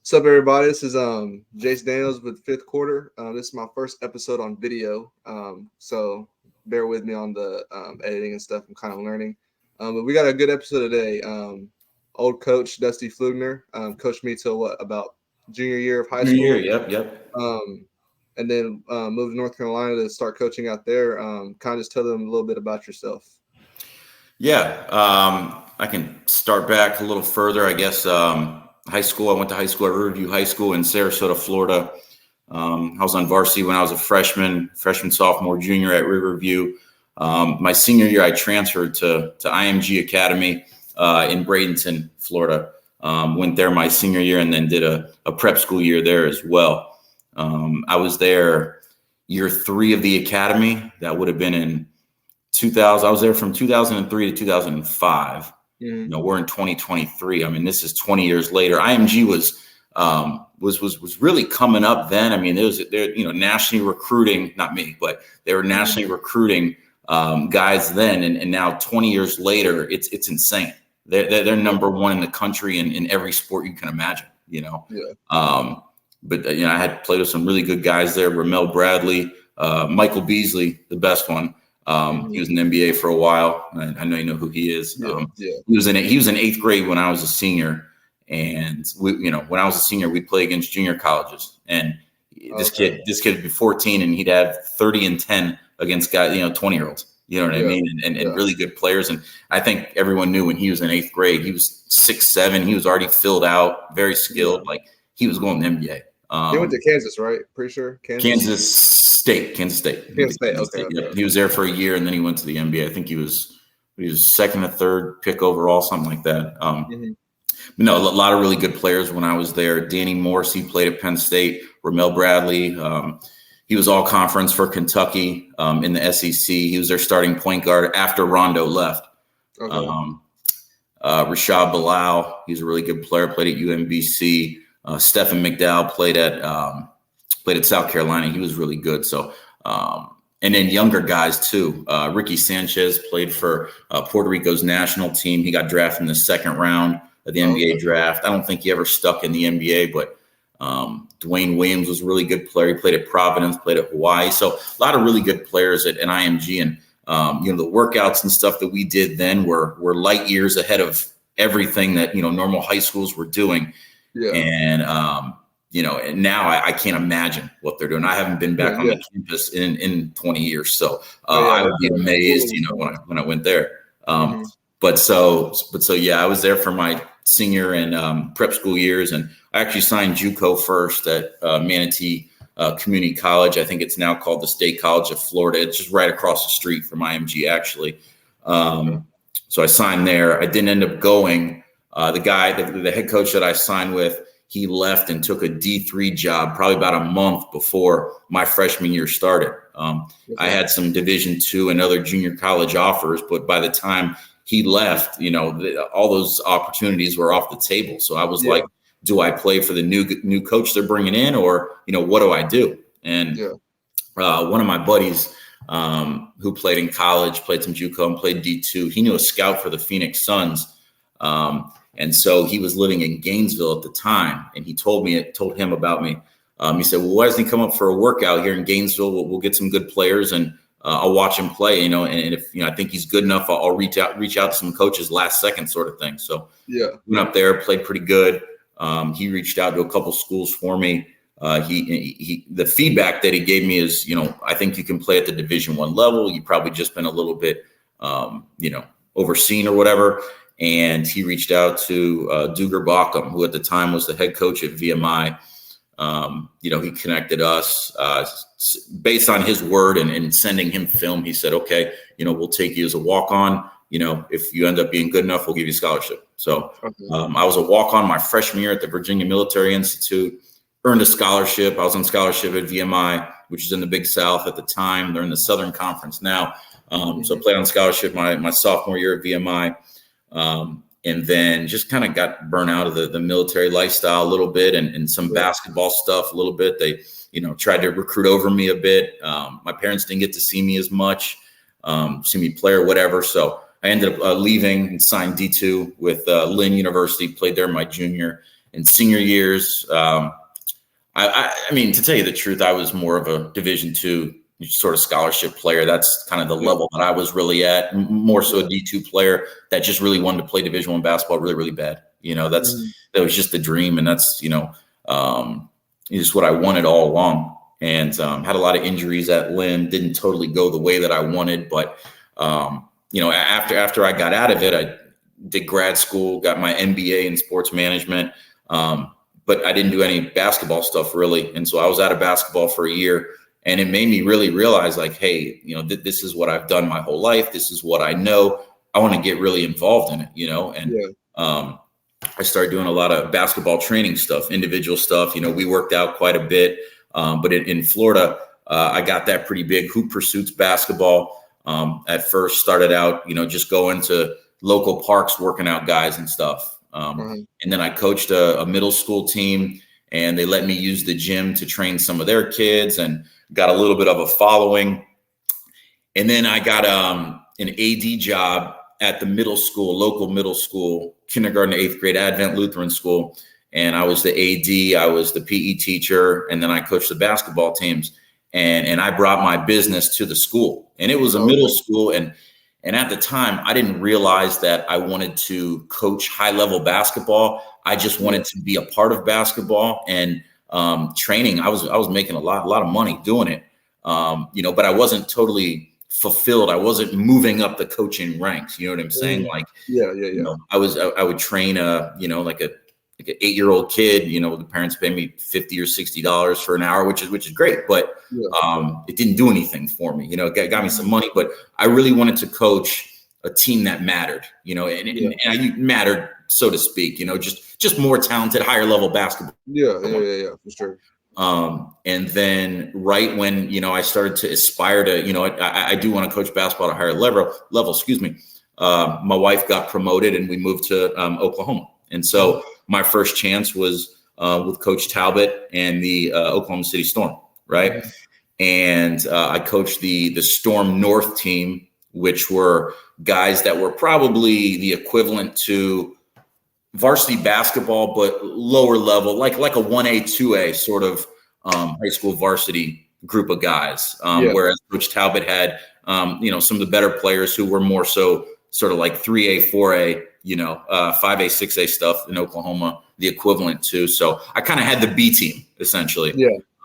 What's up, everybody? This is Jace Daniels with Fifth Quarter. This is my first episode on video, so bear with me on the editing and stuff. I'm kind of learning, but we got a good episode today. Old coach Dusty Pflugner coached me till about junior year of high school. Yep. And then moved to North Carolina to start coaching out there. Kind of just tell them a little bit about yourself. Yeah, I can start back a little further, I guess. High school, I went to high school at Riverview High School in Sarasota, Florida. I was on varsity when I was a freshman, sophomore, junior at Riverview. My senior year, I transferred to IMG Academy in Bradenton, Florida. Went there my senior year and then did a prep school year there as well. I was there year 3 of the academy. That would have been in 2000. I was there from 2003 to 2005. You know, we're in 2023. I mean, this is 20 years later. IMG was really coming up then. I mean, they're nationally recruiting, not me, but they were nationally recruiting guys then, and now 20 years later, it's insane. They're number one in the country in every sport you can imagine. But I had played with some really good guys there. Ramel Bradley, Michael Beasley, the best one. He was in the NBA for a while. And I know you know who he is. He was in 8th grade when I was a senior, and when I was a senior, we'd play against junior colleges. And this kid would be 14, and he'd have 30 and 10 against guys, 20-year-olds. You know what I mean? And really good players. And I think everyone knew when he was in 8th grade, he was 6'7". He was already filled out, very skilled. Like he was going to the NBA. He went to Kansas, right? Pretty sure. Kansas State. Okay. Yep. He was there for a year, and then he went to the NBA. I think he was second or third pick overall, something like that. But no, a lot of really good players when I was there. Danny Morse, he played at Penn State. Ramel Bradley, he was all conference for Kentucky in the SEC. He was their starting point guard after Rondo left. Okay. Rashad Bilal, he's a really good player, played at UMBC. Stephen McDowell played at South Carolina. He was really good. So, and then younger guys too. Ricky Sanchez played for Puerto Rico's national team. He got drafted in the 2nd round of the NBA draft. I don't think he ever stuck in the NBA, but Dwayne Williams was a really good player. He played at Providence, played at Hawaii. So a lot of really good players at IMG. And, the workouts and stuff that we did then were light years ahead of everything that, normal high schools were doing. Yeah. And, and now I can't imagine what they're doing. I haven't been back on the campus in 20 years. So I would be amazed, when I went there. But yeah, I was there for my senior and prep school years. And I actually signed JUCO first at Manatee Community College. I think it's now called the State College of Florida. It's just right across the street from IMG, actually. So I signed there. I didn't end up going. The head coach that I signed with, he left and took a D3 job probably about a month before my freshman year started. I had some Division II and other junior college offers, but by the time he left, all those opportunities were off the table. So I was like, do I play for the new coach they're bringing in, or, what do I do? And one of my buddies who played in college, played some JUCO and played D2, he knew a scout for the Phoenix Suns. And so he was living in Gainesville at the time, and he told him about me. He said, well, why doesn't he come up for a workout here in Gainesville? We'll get some good players, and I'll watch him play, and if, I think he's good enough, I'll reach out to some coaches last second sort of thing. So went up there, played pretty good. He reached out to a couple schools for me. The feedback that he gave me is, I think you can play at the Division I level. You've probably just been a little bit, overseen or whatever. And he reached out to Duger Bockham, who at the time was the head coach at VMI. He connected us based on his word and sending him film. He said, okay, we'll take you as a walk-on. If you end up being good enough, we'll give you a scholarship. So I was a walk-on my freshman year at the Virginia Military Institute, earned a scholarship. I was on scholarship at VMI, which is in the Big South at the time. They're in the Southern Conference now. So I played on scholarship my sophomore year at VMI. And then just kind of got burnt out of the military lifestyle a little bit and some basketball stuff a little bit. They, tried to recruit over me a bit. My parents didn't get to see me as much, see me play or whatever. So I ended up leaving and signed D2 with Lynn University, played there my junior. in senior years. I mean, to tell you the truth, I was more of a Division II sort of scholarship player. That's kind of the level that I was really at. More so a D2 player that just really wanted to play Division I basketball really, really bad. That was just the dream, and that's just what I wanted all along. And had a lot of injuries at Lynn. Didn't totally go the way that I wanted, but after I got out of it, I did grad school, got my MBA in sports management. But I didn't do any basketball stuff really. And so I was out of basketball for a year, and it made me really realize like, hey, this is what I've done my whole life. This is what I know. I want to get really involved in it, and I started doing a lot of basketball training stuff, individual stuff. We worked out quite a bit. But in Florida, I got that pretty big. Hoop Pursuits basketball. At first started out, just going to local parks, working out guys and stuff. And then I coached a middle school team, and they let me use the gym to train some of their kids and got a little bit of a following. And then I got an AD job at the local middle school, kindergarten to 8th grade, Advent Lutheran School. And I was the AD, I was the PE teacher, and then I coached the basketball teams. And I brought my business to the school. And it was a middle school. And at the time, I didn't realize that I wanted to coach high-level basketball. I just wanted to be a part of basketball and training. I was making a lot of money doing it, but I wasn't totally fulfilled. I wasn't moving up the coaching ranks. You know what I'm saying? Like, I would train like an 8-year-old kid. The parents pay me $50 or $60 for an hour, which is great, but it didn't do anything for me. It got me some money, but I really wanted to coach a team that mattered. And I mattered, so to speak. Just more talented, higher level basketball. Yeah, for sure. And then right when I started to aspire to, I do want to coach basketball at a higher level. Excuse me. My wife got promoted, and we moved to Oklahoma, and so my first chance was with Coach Talbot and the Oklahoma City Storm, right? And I coached the Storm North team, which were guys that were probably the equivalent to varsity basketball, but lower level, like a 1A, 2A sort of high school varsity group of guys. Whereas Coach Talbot had, some of the better players who were more so sort of like 3A, 4A, 5A, 6A stuff in Oklahoma, the equivalent to. So I kind of had the B team essentially.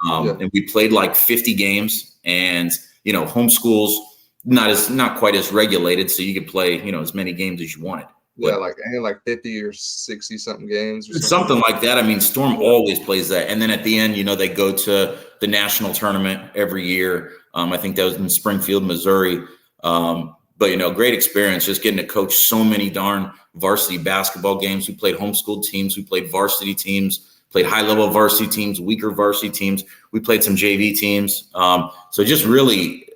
And we played like 50 games, and, home schools, not quite as regulated. So you could play, as many games as you wanted. But, like 50 or 60 something games or something like that. I mean, Storm always plays that. And then at the end, they go to the national tournament every year. I think that was in Springfield, Missouri. But, great experience just getting to coach so many darn varsity basketball games. We played homeschool teams. We played varsity teams, played high-level varsity teams, weaker varsity teams. We played some JV teams. So just really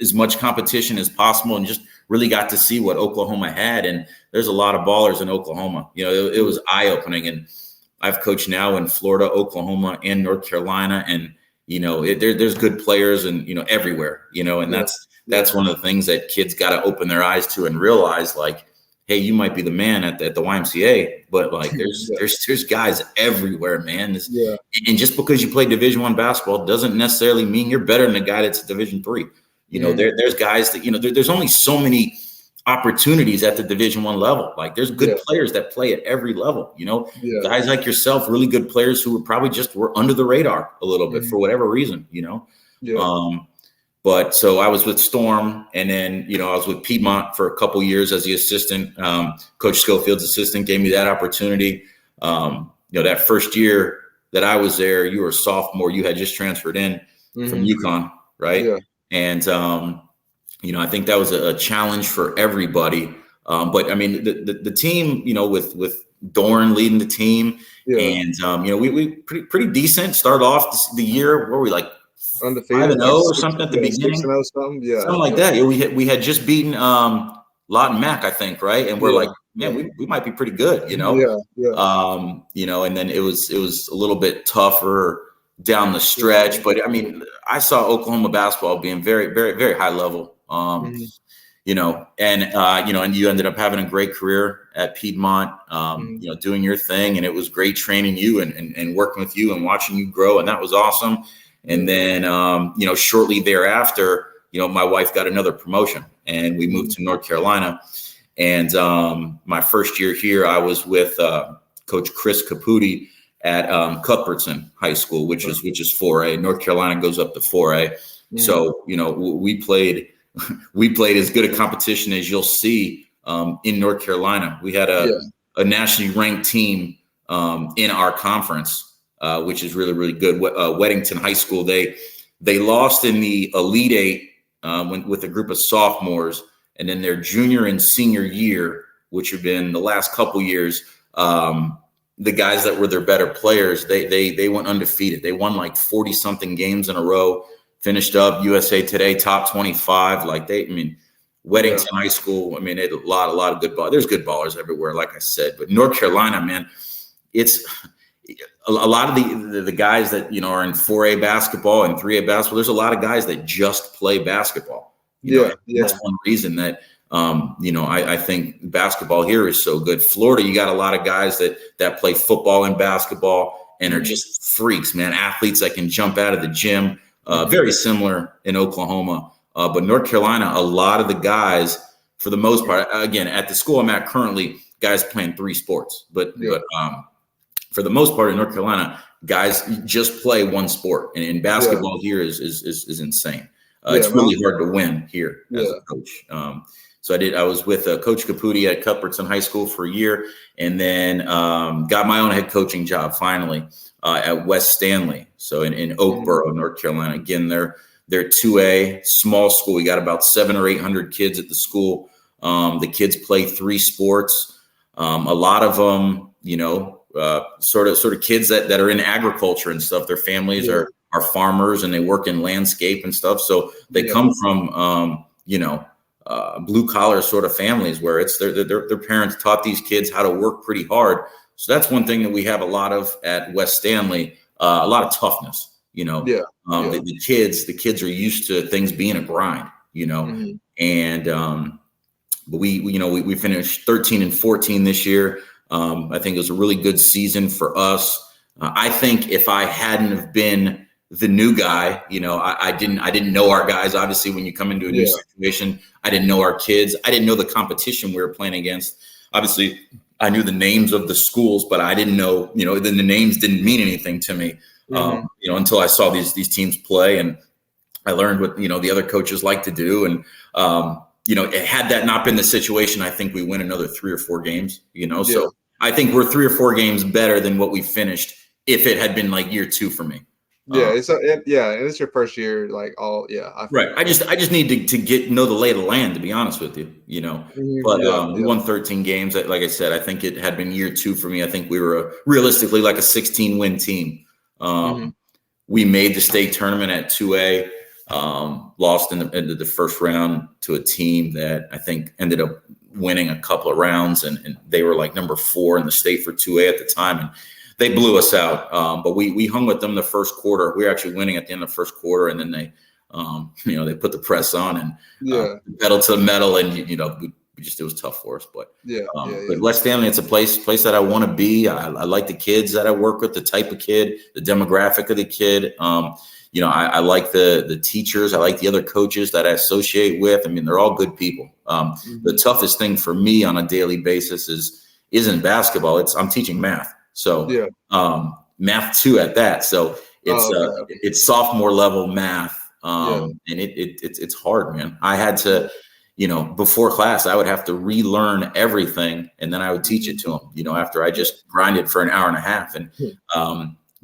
as much competition as possible, and just really got to see what Oklahoma had. And there's a lot of ballers in Oklahoma. It was eye-opening. And I've coached now in Florida, Oklahoma, and North Carolina. And, there's good players and, everywhere, and that's one of the things that kids got to open their eyes to and realize, like, hey, you might be the man at the YMCA, but like there's guys everywhere, man. And just because you play Division I basketball doesn't necessarily mean you're better than a guy that's Division III. There's guys that, there's only so many opportunities at the Division I level. Like there's good players that play at every level, guys like yourself, really good players who were probably were under the radar a little bit for whatever reason, But so I was with Storm, and then, I was with Piedmont for a couple years as the assistant. Coach Schofield's assistant gave me that opportunity. That first year that I was there, you were a sophomore, you had just transferred in from UConn, right? Yeah. And, I think that was a challenge for everybody. But I mean, the team, with Dorn leading the team, and, we pretty decent. Started off the year, where we like undefeated 5-0 or something at the beginning, something like that. We had just beaten Lawton Mac, I think, right? And we're like, man, we might be pretty good, and then it was a little bit tougher down the stretch. But I mean, I saw Oklahoma basketball being very, very, very high level. and you ended up having a great career at Piedmont, doing your thing. And it was great training you and working with you and watching you grow. And that was awesome. And then, shortly thereafter, my wife got another promotion and we moved to North Carolina. And my first year here, I was with Coach Chris Caputi at Cuthbertson High School, which is 4A. North Carolina goes up to 4A. So, we played as good a competition as you'll see in North Carolina. We had a nationally ranked team in our conference, which is really, really good. Weddington High School, they lost in the Elite Eight with a group of sophomores, and then their junior and senior year, which have been the last couple years, the guys that were their better players, they went undefeated. They won like 40 something games in a row. Finished up USA Today top 25. Weddington High School. They had a lot of good ball. There's good ballers everywhere, like I said. But North Carolina, man, it's a lot of the guys that are in 4A basketball and 3A basketball. There's a lot of guys that just play basketball. That's one reason that I think basketball here is so good. Florida, you got a lot of guys that play football and basketball and are just freaks, man. Athletes that can jump out of the gym. Very similar in Oklahoma, but North Carolina, a lot of the guys, for the most part, again, at the school I'm at currently, guys playing 3 sports, but for the most part in North Carolina, guys just play one sport, and basketball here is insane. It's really hard to win here as a coach. So I was with Coach Caputi at Cuthbertson High School for a year, and then got my own head coaching job finally at West Stanley. So in Oakboro, North Carolina. Again, they're 2A, small school. We got about 700 or 800 kids at the school. The kids play 3 sports. A lot of them, sort of kids that are in agriculture and stuff. Their families are farmers and they work in landscape and stuff. So they come from, blue collar sort of families where it's their parents taught these kids how to work pretty hard. So that's one thing that we have a lot of at West Stanley, a lot of toughness, the kids are used to things being a grind, and, but we finished 13-14 this year. I think it was a really good season for us. I think if I hadn't have been the new guy, I didn't know our guys. Obviously, when you come into a new situation, I didn't know our kids. I didn't know the competition we were playing against. Obviously, I knew the names of the schools, but I didn't know, the names didn't mean anything to me, until I saw these teams play, and I learned what, the other coaches like to do. And, had that not been the situation, I think we win another 3 or 4 games, so I think we're 3 or 4 games better than what we finished if it had been like year 2 for me. It's your first year, right. I just need to know the lay of the land, to be honest with you, But we won 13 games. Like I said, I think it had been year 2 for me. I think we were realistically like a 16-win team. We made the state tournament at 2A, lost in the first round to a team that I think ended up winning a couple of rounds, and they were like number 4 in the state for 2A at the time, and they blew us out. But we hung with them the first quarter. We were actually winning at the end of the first quarter, and then they, they put the press on and pedal to the metal, and it was tough for us. But but West Stanley, it's a place that I want to be. I like the kids that I work with, the type of kid, the demographic of the kid. I like the teachers. I like the other coaches that I associate with. They're all good people. The toughest thing for me on a daily basis isn't basketball. I'm teaching math. So math 2 at that. So it's sophomore level math. And it's hard, man. I had to, before class, I would have to relearn everything, and then I would teach it to them, after I just grinded for an hour and a half. And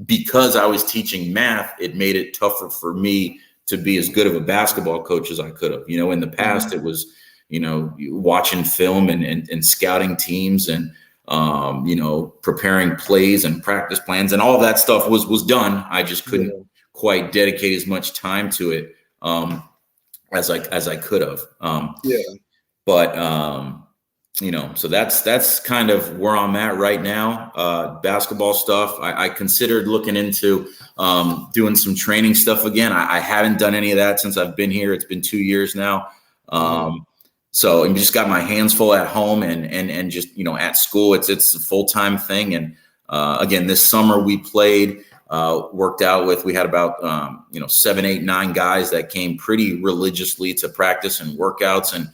because I was teaching math, it made it tougher for me to be as good of a basketball coach as I could have. In the past, it was, watching film and scouting teams and, preparing plays and practice plans, and all of that stuff was done. I just couldn't quite dedicate as much time to it as I could have. So that's kind of where I'm at right now. Basketball stuff. I considered looking into doing some training stuff again. I haven't done any of that since I've been here. It's been 2 years now. So I just got my hands full at home and just, at school, it's a full-time thing. And again, this summer we played, worked out with, we had about, 7, 8, 9 guys that came pretty religiously to practice and workouts. And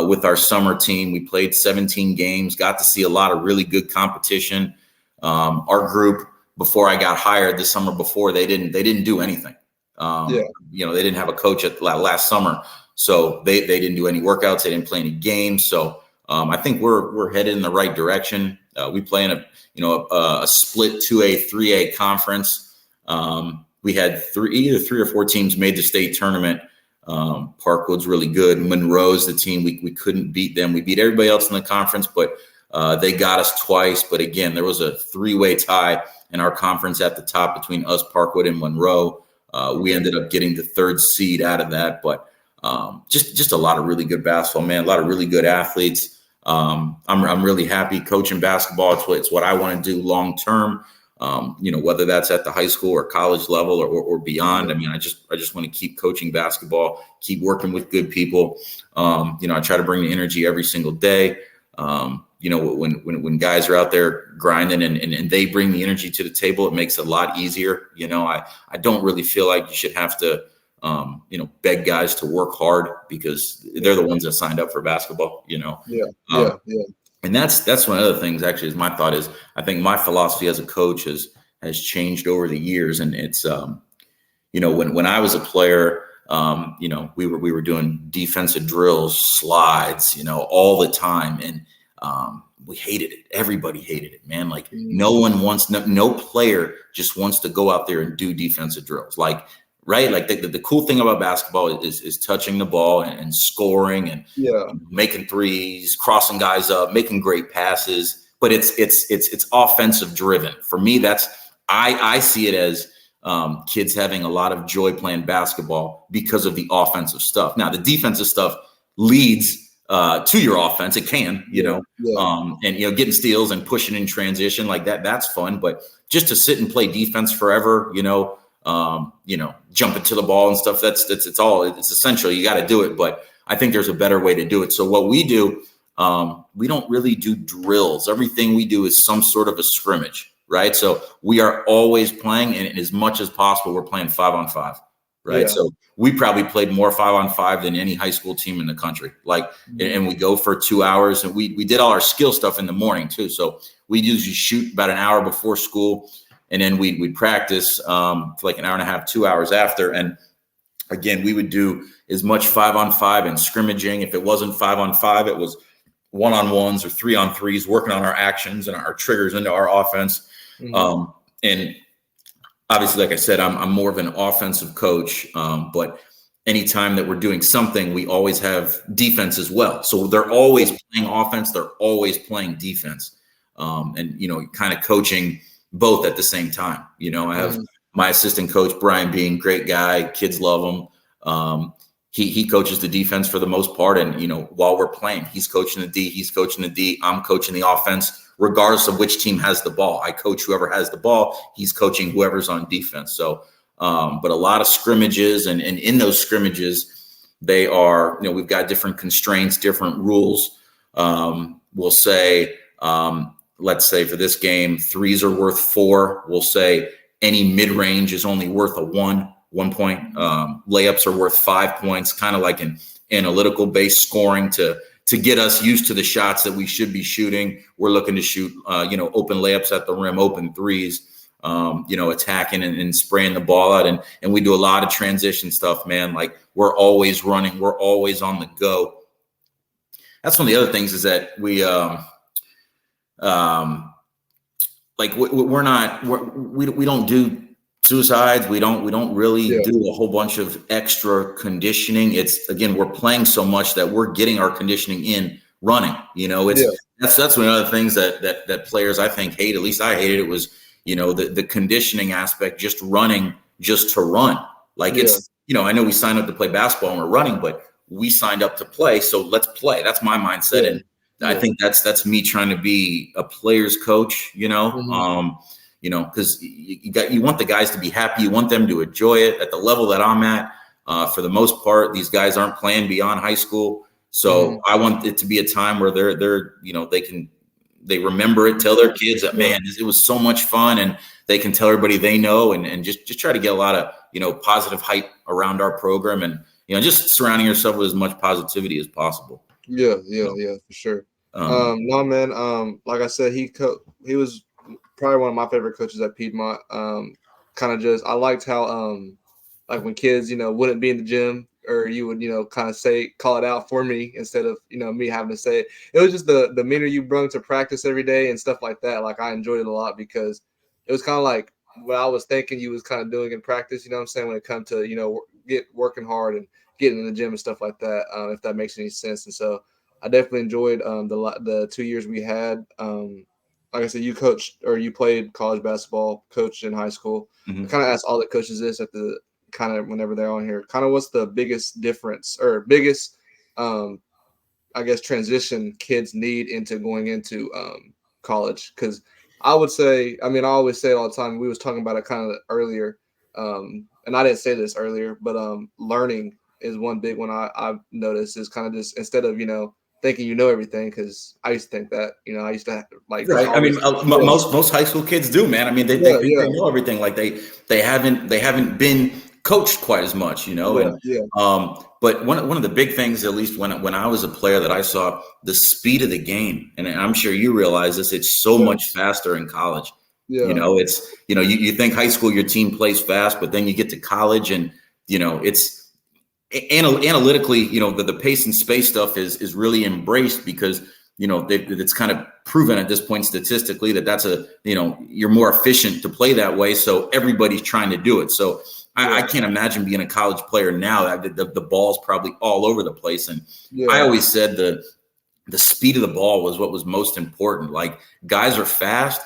with our summer team, we played 17 games, got to see a lot of really good competition. Our group, before I got hired the summer before, they didn't do anything. They didn't have a coach at last summer. So they didn't do any workouts. They didn't play any games. So I think we're headed in the right direction. We play in a split 2A, 3A conference. We had either 3 or 4 teams made the state tournament. Parkwood's really good. Monroe's the team. We couldn't beat them. We beat everybody else in the conference, but they got us twice. But again, there was a 3-way tie in our conference at the top between us, Parkwood, and Monroe. We ended up getting the 3rd seed out of that, but just a lot of really good basketball, man. A lot of really good athletes. I'm really happy coaching basketball. It's what I want to do long term. Whether that's at the high school or college level or beyond. I mean, I just want to keep coaching basketball, keep working with good people. I try to bring the energy every single day. When guys are out there grinding and they bring the energy to the table, it makes it a lot easier. I don't really feel like you should have to, beg guys to work hard because they're the ones that signed up for basketball, And that's one of the things actually is my thought is I think my philosophy as a coach has changed over the years. And it's, when I was a player, we were doing defensive drills, slides, all the time. And we hated it. Everybody hated it, man. Like no player just wants to go out there and do defensive drills. Right. Like the cool thing about basketball is touching the ball and scoring and making threes, crossing guys up, making great passes. But it's offensive driven. For me, I see it as kids having a lot of joy playing basketball because of the offensive stuff. Now, the defensive stuff leads to your offense. It can, and getting steals and pushing in transition like that. That's fun. But just to sit and play defense forever, jumping to the ball and stuff. It's essential. You got to do it, but I think there's a better way to do it. So what we do, we don't really do drills. Everything we do is some sort of a scrimmage, right? So we are always playing, and as much as possible, we're playing 5-on-5, right? Yeah. So we probably played more 5-on-5 than any high school team in the country. And we go for 2 hours, and we did all our skill stuff in the morning too. So we usually shoot about an hour before school. And then we'd practice for like an hour and a half, 2 hours after. And again, we would do as much 5-on-5 and scrimmaging. If it wasn't 5-on-5, it was 1-on-1s or 3-on-3s, working on our actions and our triggers into our offense. Mm-hmm. And obviously, like I said, I'm more of an offensive coach. But anytime that we're doing something, we always have defense as well. So they're always playing offense. They're always playing defense. And kind of coaching both at the same time. I have my assistant coach, Brian Bean, great guy. Kids love him. He coaches the defense for the most part. And, while we're playing, he's coaching the D, he's coaching the D, I'm coaching the offense, regardless of which team has the ball. I coach whoever has the ball. He's coaching whoever's on defense. So, but a lot of scrimmages and in those scrimmages, they are, we've got different constraints, different rules. We'll say, let's say for this game, 3s are worth 4. We'll say any mid-range is only worth a 1 point. Layups are worth 5 points, kind of like an analytical based scoring to get us used to the shots that we should be shooting. We're looking to shoot, open layups at the rim, open 3s, attacking and spraying the ball out. And we do a lot of transition stuff, man. Like we're always running. We're always on the go. That's one of the other things is that we we don't do suicides. We don't really do a whole bunch of extra conditioning. It's again, we're playing so much that we're getting our conditioning in running, that's one of the things that players I think hate, at least I hated it was, the conditioning aspect, just running just to run. It's, I know we signed up to play basketball and we're running, but we signed up to play. So let's play. That's my mindset. Yeah. And I think that's me trying to be a player's coach, because you want the guys to be happy. You want them to enjoy it at the level that I'm at. For the most part, these guys aren't playing beyond high school. So I want it to be a time where they're they remember it, tell their kids that, man, it was so much fun, and they can tell everybody they know, and just try to get a lot of, positive hype around our program, and, just surrounding yourself with as much positivity as possible. Yeah, for sure. No, man. Like I said, he was probably one of my favorite coaches at Piedmont. I liked how, like when kids, wouldn't be in the gym, or you would, kind of call it out for me instead of, me having to say it. It was just the demeanor you brought to practice every day and stuff like that. Like I enjoyed it a lot because it was kind of like what I was thinking you was kind of doing in practice, you know what I'm saying, when it comes to, working hard and getting in the gym and stuff like that, if that makes any sense. And so I definitely enjoyed the 2 years we had. Like I said, you coached or you played college basketball, coached in high school. I kind of asked all the coaches this at the kind of whenever they're on here, kind of what's the biggest difference or biggest, I guess, transition kids need into going into college? Because I would say, I always say it all the time. We was talking about it kind of earlier, and I didn't say this earlier, but learning is one big one I've noticed is kind of just instead of, thinking everything, because I used to think that, I used to like right. Most high school kids do, man. They think they know everything. Like they haven't been coached quite as much, but one of the big things, at least when I was a player, that I saw the speed of the game, and I'm sure you realize this, it's so much faster in college. It's you think high school your team plays fast, but then you get to college and it's analytically, the pace and space stuff is really embraced because, it's kind of proven at this point statistically that that's you're more efficient to play that way. So everybody's trying to do it. So I can't imagine being a college player now. The ball's probably all over the place. And I always said the speed of the ball was what was most important. Like, guys are fast,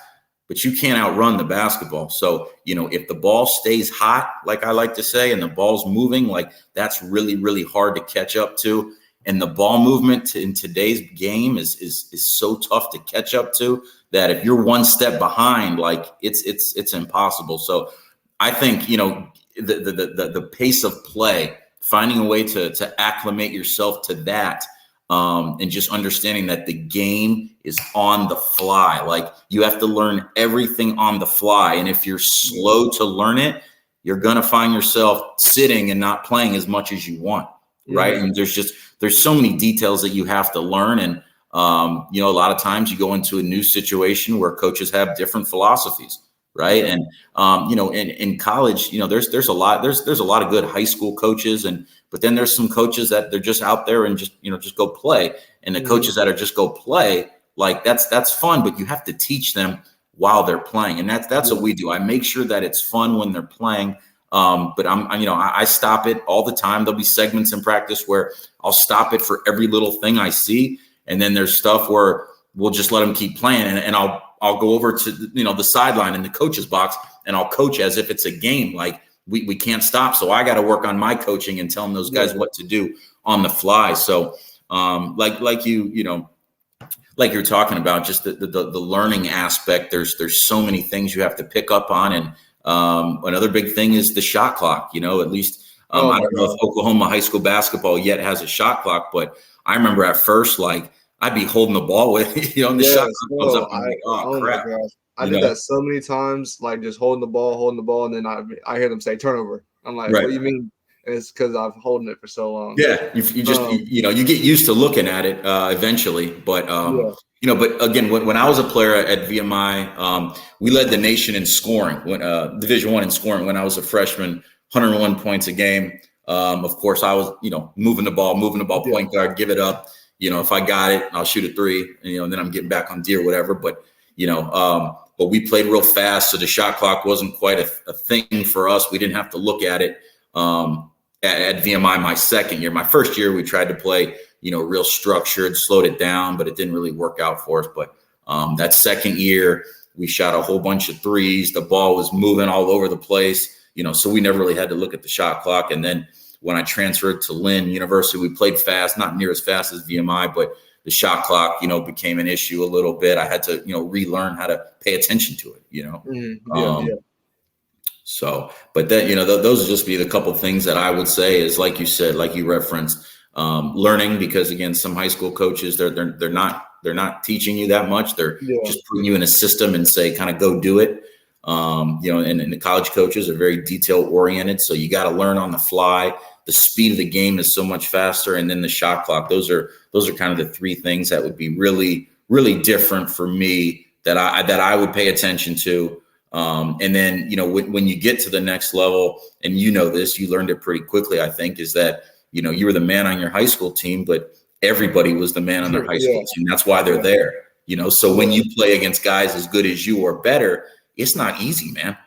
but you can't outrun the basketball. So, if the ball stays hot, like I like to say, and the ball's moving, like, that's really, really hard to catch up to. And the ball movement in today's game is so tough to catch up to that if you're one step behind, like it's impossible. So I think, the pace of play, finding a way to acclimate yourself to that, and just understanding that the game is on the fly. Like, you have to learn everything on the fly. And if you're slow to learn it, you're going to find yourself sitting and not playing as much as you want. Right. And there's so many details that you have to learn. And, a lot of times you go into a new situation where coaches have different philosophies. Right. And, in college, there's a lot of good high school coaches, but then there's some coaches that they're just out there and just go play. And the coaches that are just go play, like that's fun, but you have to teach them while they're playing. And that's what we do. I make sure that it's fun when they're playing. But I stop it all the time. There'll be segments in practice where I'll stop it for every little thing I see. And then there's stuff where we'll just let them keep playing. And I'll go over to, the sideline in the coach's box, and I'll coach as if it's a game. Like, we can't stop. So I got to work on my coaching and telling those guys what to do on the fly. So, like you're talking about, just the learning aspect, there's so many things you have to pick up on. And, another big thing is the shot clock, at least, I don't know if Oklahoma high school basketball yet has a shot clock, but I remember at first, like, I'd be holding the ball with, and the shot clock goes up. I'm like, oh crap. My gosh. I did that so many times, like just holding the ball, and then I hear them say turnover. I'm like, What do you mean? And it's because I've holding it for so long. Yeah, you just you get used to looking at it eventually. But but again, when I was a player at VMI, we led the nation in scoring, when Division I in scoring. When I was a freshman, 101 points a game. Of course, I was moving the ball, point guard, give it up. If I got it, I'll shoot a three. And then I'm getting back on D or whatever. But but we played real fast, so the shot clock wasn't quite a thing for us. We didn't have to look at it. At VMI, my second year, my first year, we tried to play, real structured, slowed it down, but it didn't really work out for us. But that second year, we shot a whole bunch of threes. The ball was moving all over the place, so we never really had to look at the shot clock. And then when I transferred to Lynn University, we played fast, not near as fast as VMI, but the shot clock, became an issue a little bit. I had to, relearn how to pay attention to it, So, but then, those would just be the couple things that I would say is, like you said, like you referenced, learning, because again, some high school coaches, they're not teaching you that much. They're just putting you in a system and say, kind of go do it. And the college coaches are very detail oriented. So you got to learn on the fly. The speed of the game is so much faster. And then the shot clock, those are kind of the three things that would be really, really different for me that I would pay attention to. And then, when you get to the next level, and this, you learned it pretty quickly, I think, is that, you were the man on your high school team, but everybody was the man on their high school team. That's why they're there, so when you play against guys as good as you or better, it's not easy, man.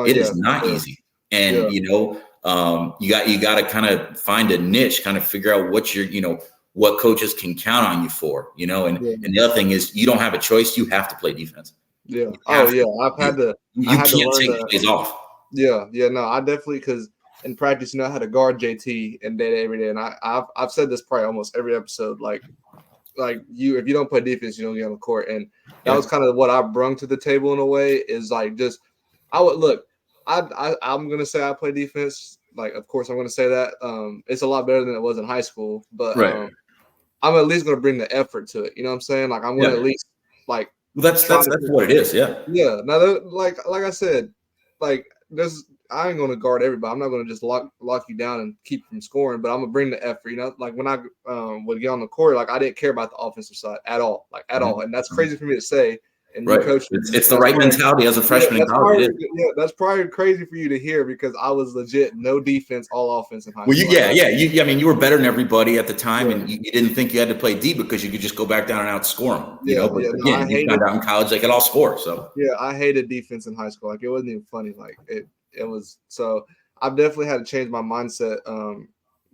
It is not easy. And, you got to kind of find a niche, kind of figure out what coaches can count on you for, and the other thing is, you don't have a choice. You have to play defense. Yeah. I've had to. You can't take plays off. Yeah. No, I definitely, because in practice, I had to guard JT and day every day, and I've said this probably almost every episode. Like if you don't play defense, you don't get on the court, and that was kind of what I brung to the table in a way. Is like just I would look. I'm gonna say I play defense. Like, of course, I'm gonna say that. It's a lot better than it was in high school, but I'm at least gonna bring the effort to it. You know what I'm saying? Like, I'm gonna at least like. Well, that's what it is. Yeah. Yeah. Now, like I said, like I ain't gonna guard everybody. I'm not gonna just lock you down and keep you from scoring, but I'm gonna bring the effort. Like when I would get on the court, like I didn't care about the offensive side at all, all. And that's crazy for me to say. And coach, it's the right mentality as a freshman in college. That's probably crazy for you to hear, because I was legit no defense, all offense in high school. Well, you were better than everybody at the time, and you didn't think you had to play D because you could just go back down and outscore them. But again, you found out in college they could all score. So I hated defense in high school. Like, it wasn't even funny. Like it was. So I've definitely had to change my mindset,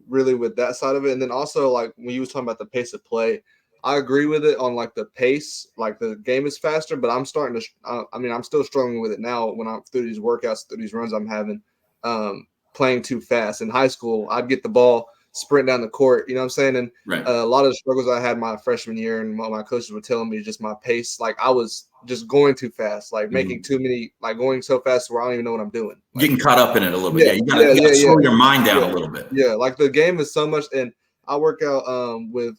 really, with that side of it. And then also, like, when you was talking about the pace of play, I agree with it on like the pace, like the game is faster, but I'm starting to, I'm still struggling with it now when I'm through these workouts, through these runs I'm having, playing too fast. In high school, I'd get the ball, sprint down the court, you know what I'm saying? And a lot of the struggles I had my freshman year, and what my coaches were telling me, just my pace, like I was just going too fast, like making too many, like going so fast where I don't even know what I'm doing. Like, getting caught up in it a little bit. You gotta slow your mind down a little bit. Yeah, like the game is so much, and I work out with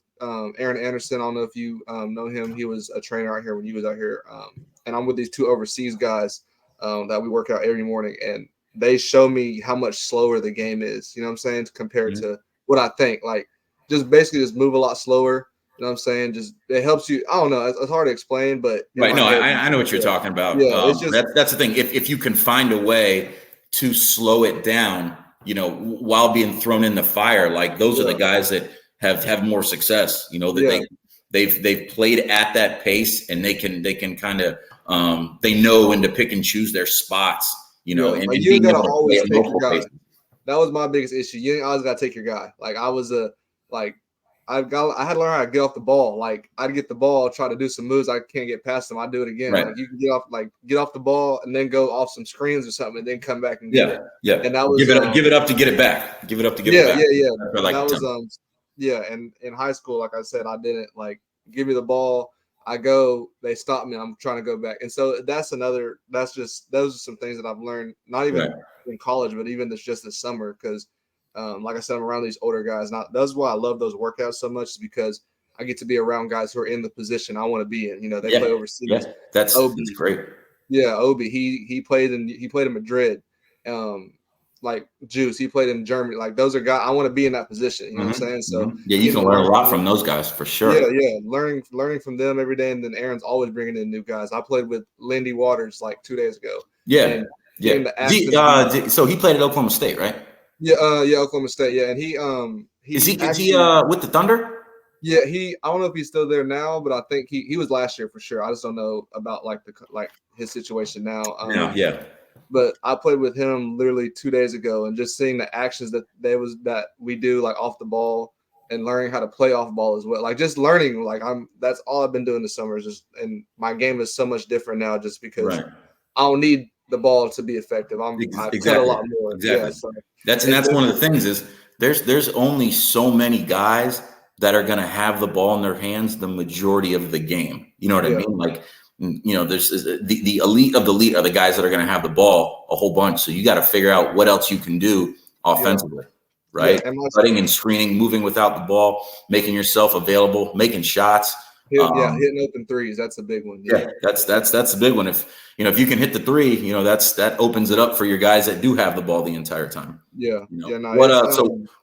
Aaron Anderson. I don't know if you know him. He was a trainer out here when you was out here. And I'm with these two overseas guys that we work out every morning, and they show me how much slower the game is, you know what I'm saying, compared to what I think. Like, just basically just move a lot slower, you know what I'm saying? Just, it helps you. I don't know. It's hard to explain, but right. No, I know what you're talking about. Yeah, it's just, that's the thing. If you can find a way to slow it down, while being thrown in the fire, like those are the guys that have more success, that they've played at that pace, and they can kind of they know when to pick and choose their spots, and you gotta always take your guy. That was my biggest issue. You always gotta take your guy. Like I had to learn how to get off the ball. Like I'd get the ball, try to do some moves, I can't get past them, I do it again. Right. Like you can get off the ball and then go off some screens or something, and then come back and get it. Yeah. And that was give it up to get it back. Give it up to get it back. Yeah. That was and in high school, like I said, I didn't give me the ball. I go, they stop me. I'm trying to go back. And so those are some things that I've learned, not even in college, but even just this summer. Because like I said, I'm around these older guys. That's why I love those workouts so much, is because I get to be around guys who are in the position I want to be in. They play overseas. Yeah. That's great. Yeah. Obi, he played in Madrid. Like Juice, he played in Germany. Like those are guys I want to be in that position. You know what I'm saying? So you can learn a lot from those guys for sure. Yeah. Learning from them every day, and then Aaron's always bringing in new guys. I played with Lindy Waters like 2 days ago. Yeah. So he played at Oklahoma State, right? Yeah. Oklahoma State. Yeah, and he is he with the Thunder? Yeah, I don't know if he's still there now, but I think he was last year for sure. I just don't know about his situation now. But I played with him literally 2 days ago, and just seeing the actions that we do like off the ball, and learning how to play off ball as well. Like just learning, that's all I've been doing this summer, and my game is so much different now, just because I don't need the ball to be effective. I cut a lot more. Exactly. Yeah, so that's one of the things is there's only so many guys that are going to have the ball in their hands the majority of the game. You know what I mean? Like, there's the elite of the elite are the guys that are going to have the ball a whole bunch. So you got to figure out what else you can do offensively. right? Yeah, and Cutting and screening, moving without the ball, making yourself available, making shots. Hitting open threes. That's a big one. Yeah, that's a big one. If you can hit the three, that opens it up for your guys that do have the ball the entire time. Yeah, No,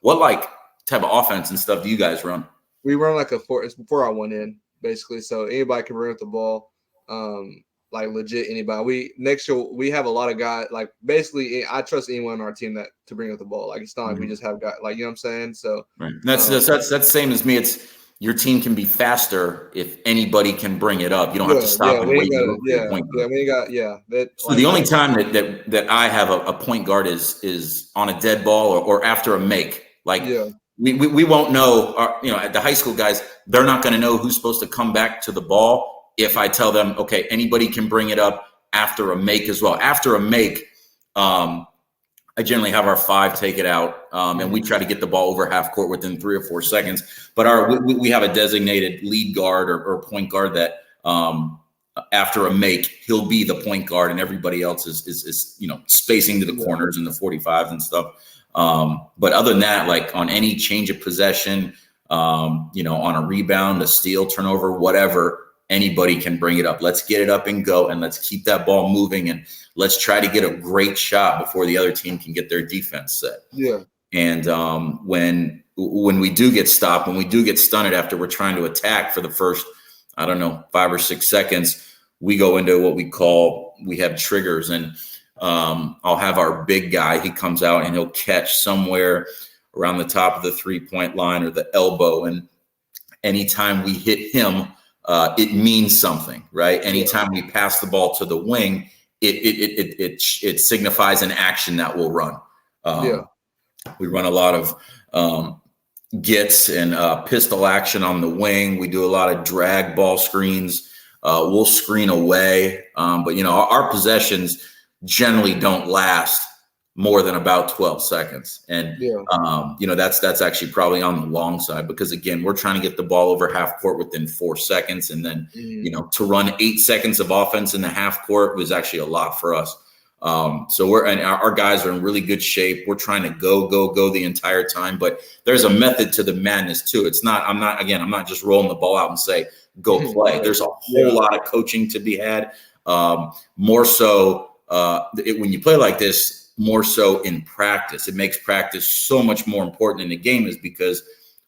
what like type of offense and stuff do you guys run? We run like it's 4-on-1 end basically, so anybody can run with the ball. Like legit anybody. Next year we have a lot of guys. Like basically, I trust anyone on our team to bring up the ball. Like it's not like we just have guys. Like you know what I'm saying. So right. That's the same as me. It's your team can be faster if anybody can bring it up. You don't have to stop and wait. We ain't got that. So like, the only time that I have a point guard is on a dead ball or after a make. Like we won't know. At the high school guys, they're not going to know who's supposed to come back to the ball. If I tell them, okay, anybody can bring it up after a make as well. After a make, I generally have our 5 take it out, and we try to get the ball over half court within 3 or 4 seconds. But we have a designated lead guard or point guard that after a make, he'll be the point guard, and everybody else is spacing to the corners and the 45s and stuff. But other than that, like on any change of possession, on a rebound, a steal, turnover, whatever, anybody can bring it up. Let's get it up and go, and let's keep that ball moving, and let's try to get a great shot before the other team can get their defense set. Yeah. And when we do get stopped, when we do get stunned after we're trying to attack for the first, 5 or 6 seconds, we go into what we have triggers, and I'll have our big guy. He comes out and he'll catch somewhere around the top of the 3-point line or the elbow, and anytime we hit him, it means something, right? Anytime we pass the ball to the wing, it signifies an action that we'll run. We run a lot of gets and pistol action on the wing. We do a lot of drag ball screens. We'll screen away, but our possessions generally don't last more than about 12 seconds. And, that's actually probably on the long side because, again, we're trying to get the ball over half court within 4 seconds. And then, to run 8 seconds of offense in the half court was actually a lot for us. So our guys are in really good shape. We're trying to go the entire time, but there's a method to the madness too. I'm not just rolling the ball out and say, go play. There's a whole lot of coaching to be had. More so when you play like this, more so in practice. It makes practice so much more important in the game is because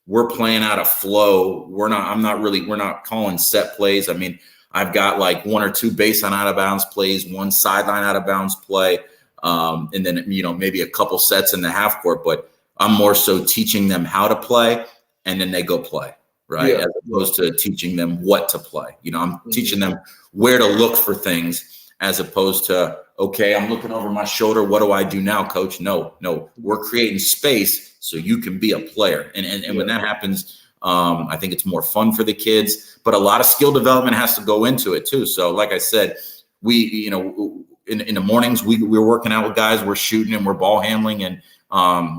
we're playing out of flow. We're not calling set plays. I mean, I've got like 1 or 2 baseline out of bounds plays, 1 sideline out of bounds play, and then, maybe a couple sets in the half court, but I'm more so teaching them how to play and then they go play, right? As opposed to teaching them what to play. I'm teaching them where to look for things as opposed to, okay, I'm looking over my shoulder. What do I do now, coach? No, we're creating space so you can be a player. And when that happens, I think it's more fun for the kids, but a lot of skill development has to go into it too. So like I said, we, in the mornings, we're working out with guys, we're shooting and we're ball handling and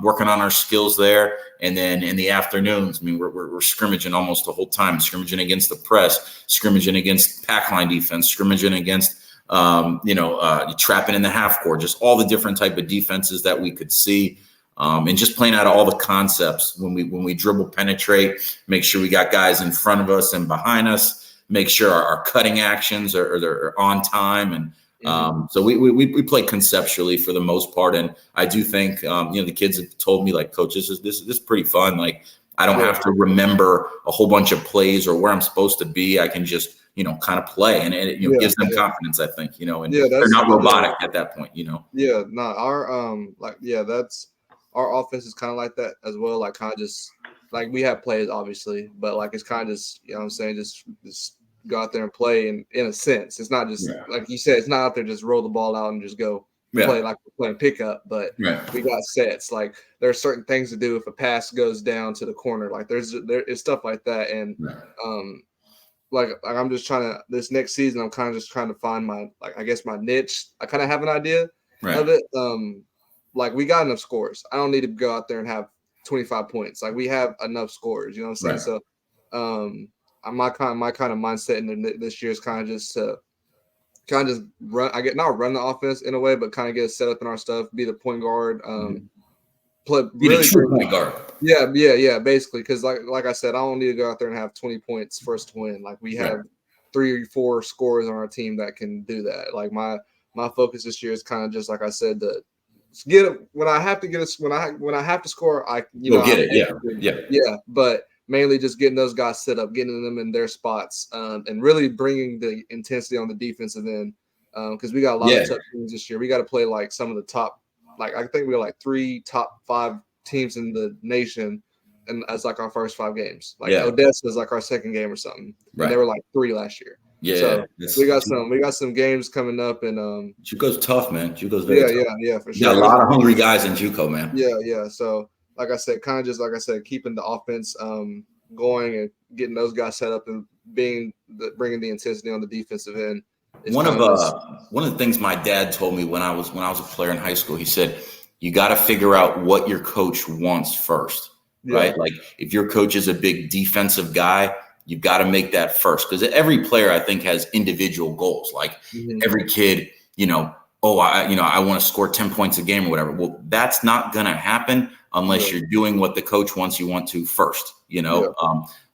working on our skills there. And then in the afternoons, we're scrimmaging almost the whole time, scrimmaging against the press, scrimmaging against pack line defense, scrimmaging against trapping in the half court, just all the different type of defenses that we could see, and just playing out all the concepts when we dribble, penetrate, make sure we got guys in front of us and behind us, make sure our cutting actions are on time, and so we play conceptually for the most part. And I do think the kids have told me, like, coach, this is pretty fun. Like, I don't have to remember a whole bunch of plays or where I'm supposed to be. I can just kind of play, and it gives them confidence, I think, and they're not robotic at that point, that's our offense is kind of like that as well. Like, kind of just like we have plays, obviously, but like it's kind of just, what I'm saying, just go out there and play. And in a sense, it's not just like you said, it's not out there just roll the ball out and just go play like we're playing pickup, but we got sets. Like there are certain things to do if a pass goes down to the corner. Like there is stuff like that, and like I'm just trying to, this next season, I'm kind of just trying to find my, like, I guess my niche. I kind of have an idea of it. Like we got enough scores. I don't need to go out there and have 25 points. Like we have enough scores, you know what I'm saying? So my kind of mindset in this year is kind of just to kind of just run. Not run the offense in a way, but kind of get set up in our stuff, be the point guard. Be the true point guard. Yeah. Basically, because like I said, I don't need to go out there and have 20 points for us to win. Like we have 3 or 4 scorers on our team that can do that. Like my focus this year is kind of just like I said, to get it when I have to get us when I have to score, Get it. Yeah. But mainly just getting those guys set up, getting them in their spots, and really bringing the intensity on the defensive end. Because we got a lot of tough teams this year. We got to play like some of the top, like I think we got like 3 top 5 teams in the nation, and as like our first 5 games. Like Odessa is like our second game or something. Right. And they were like 3 last year. Yeah. So we got some games coming up, and JUCO's tough, man. JUCO's very tough. Yeah, for sure. Got a lot of hungry guys in JUCO, man. Yeah. So like I said, keeping the offense going and getting those guys set up and bringing the intensity on the defensive end. One of the things my dad told me when I was a player in high school, he said, you got to figure out what your coach wants first, right? Like if your coach is a big defensive guy, you've got to make that first, because every player I think has individual goals. Like every kid, I want to score 10 points a game or whatever. Well, that's not going to happen unless you're doing what the coach wants you want to first,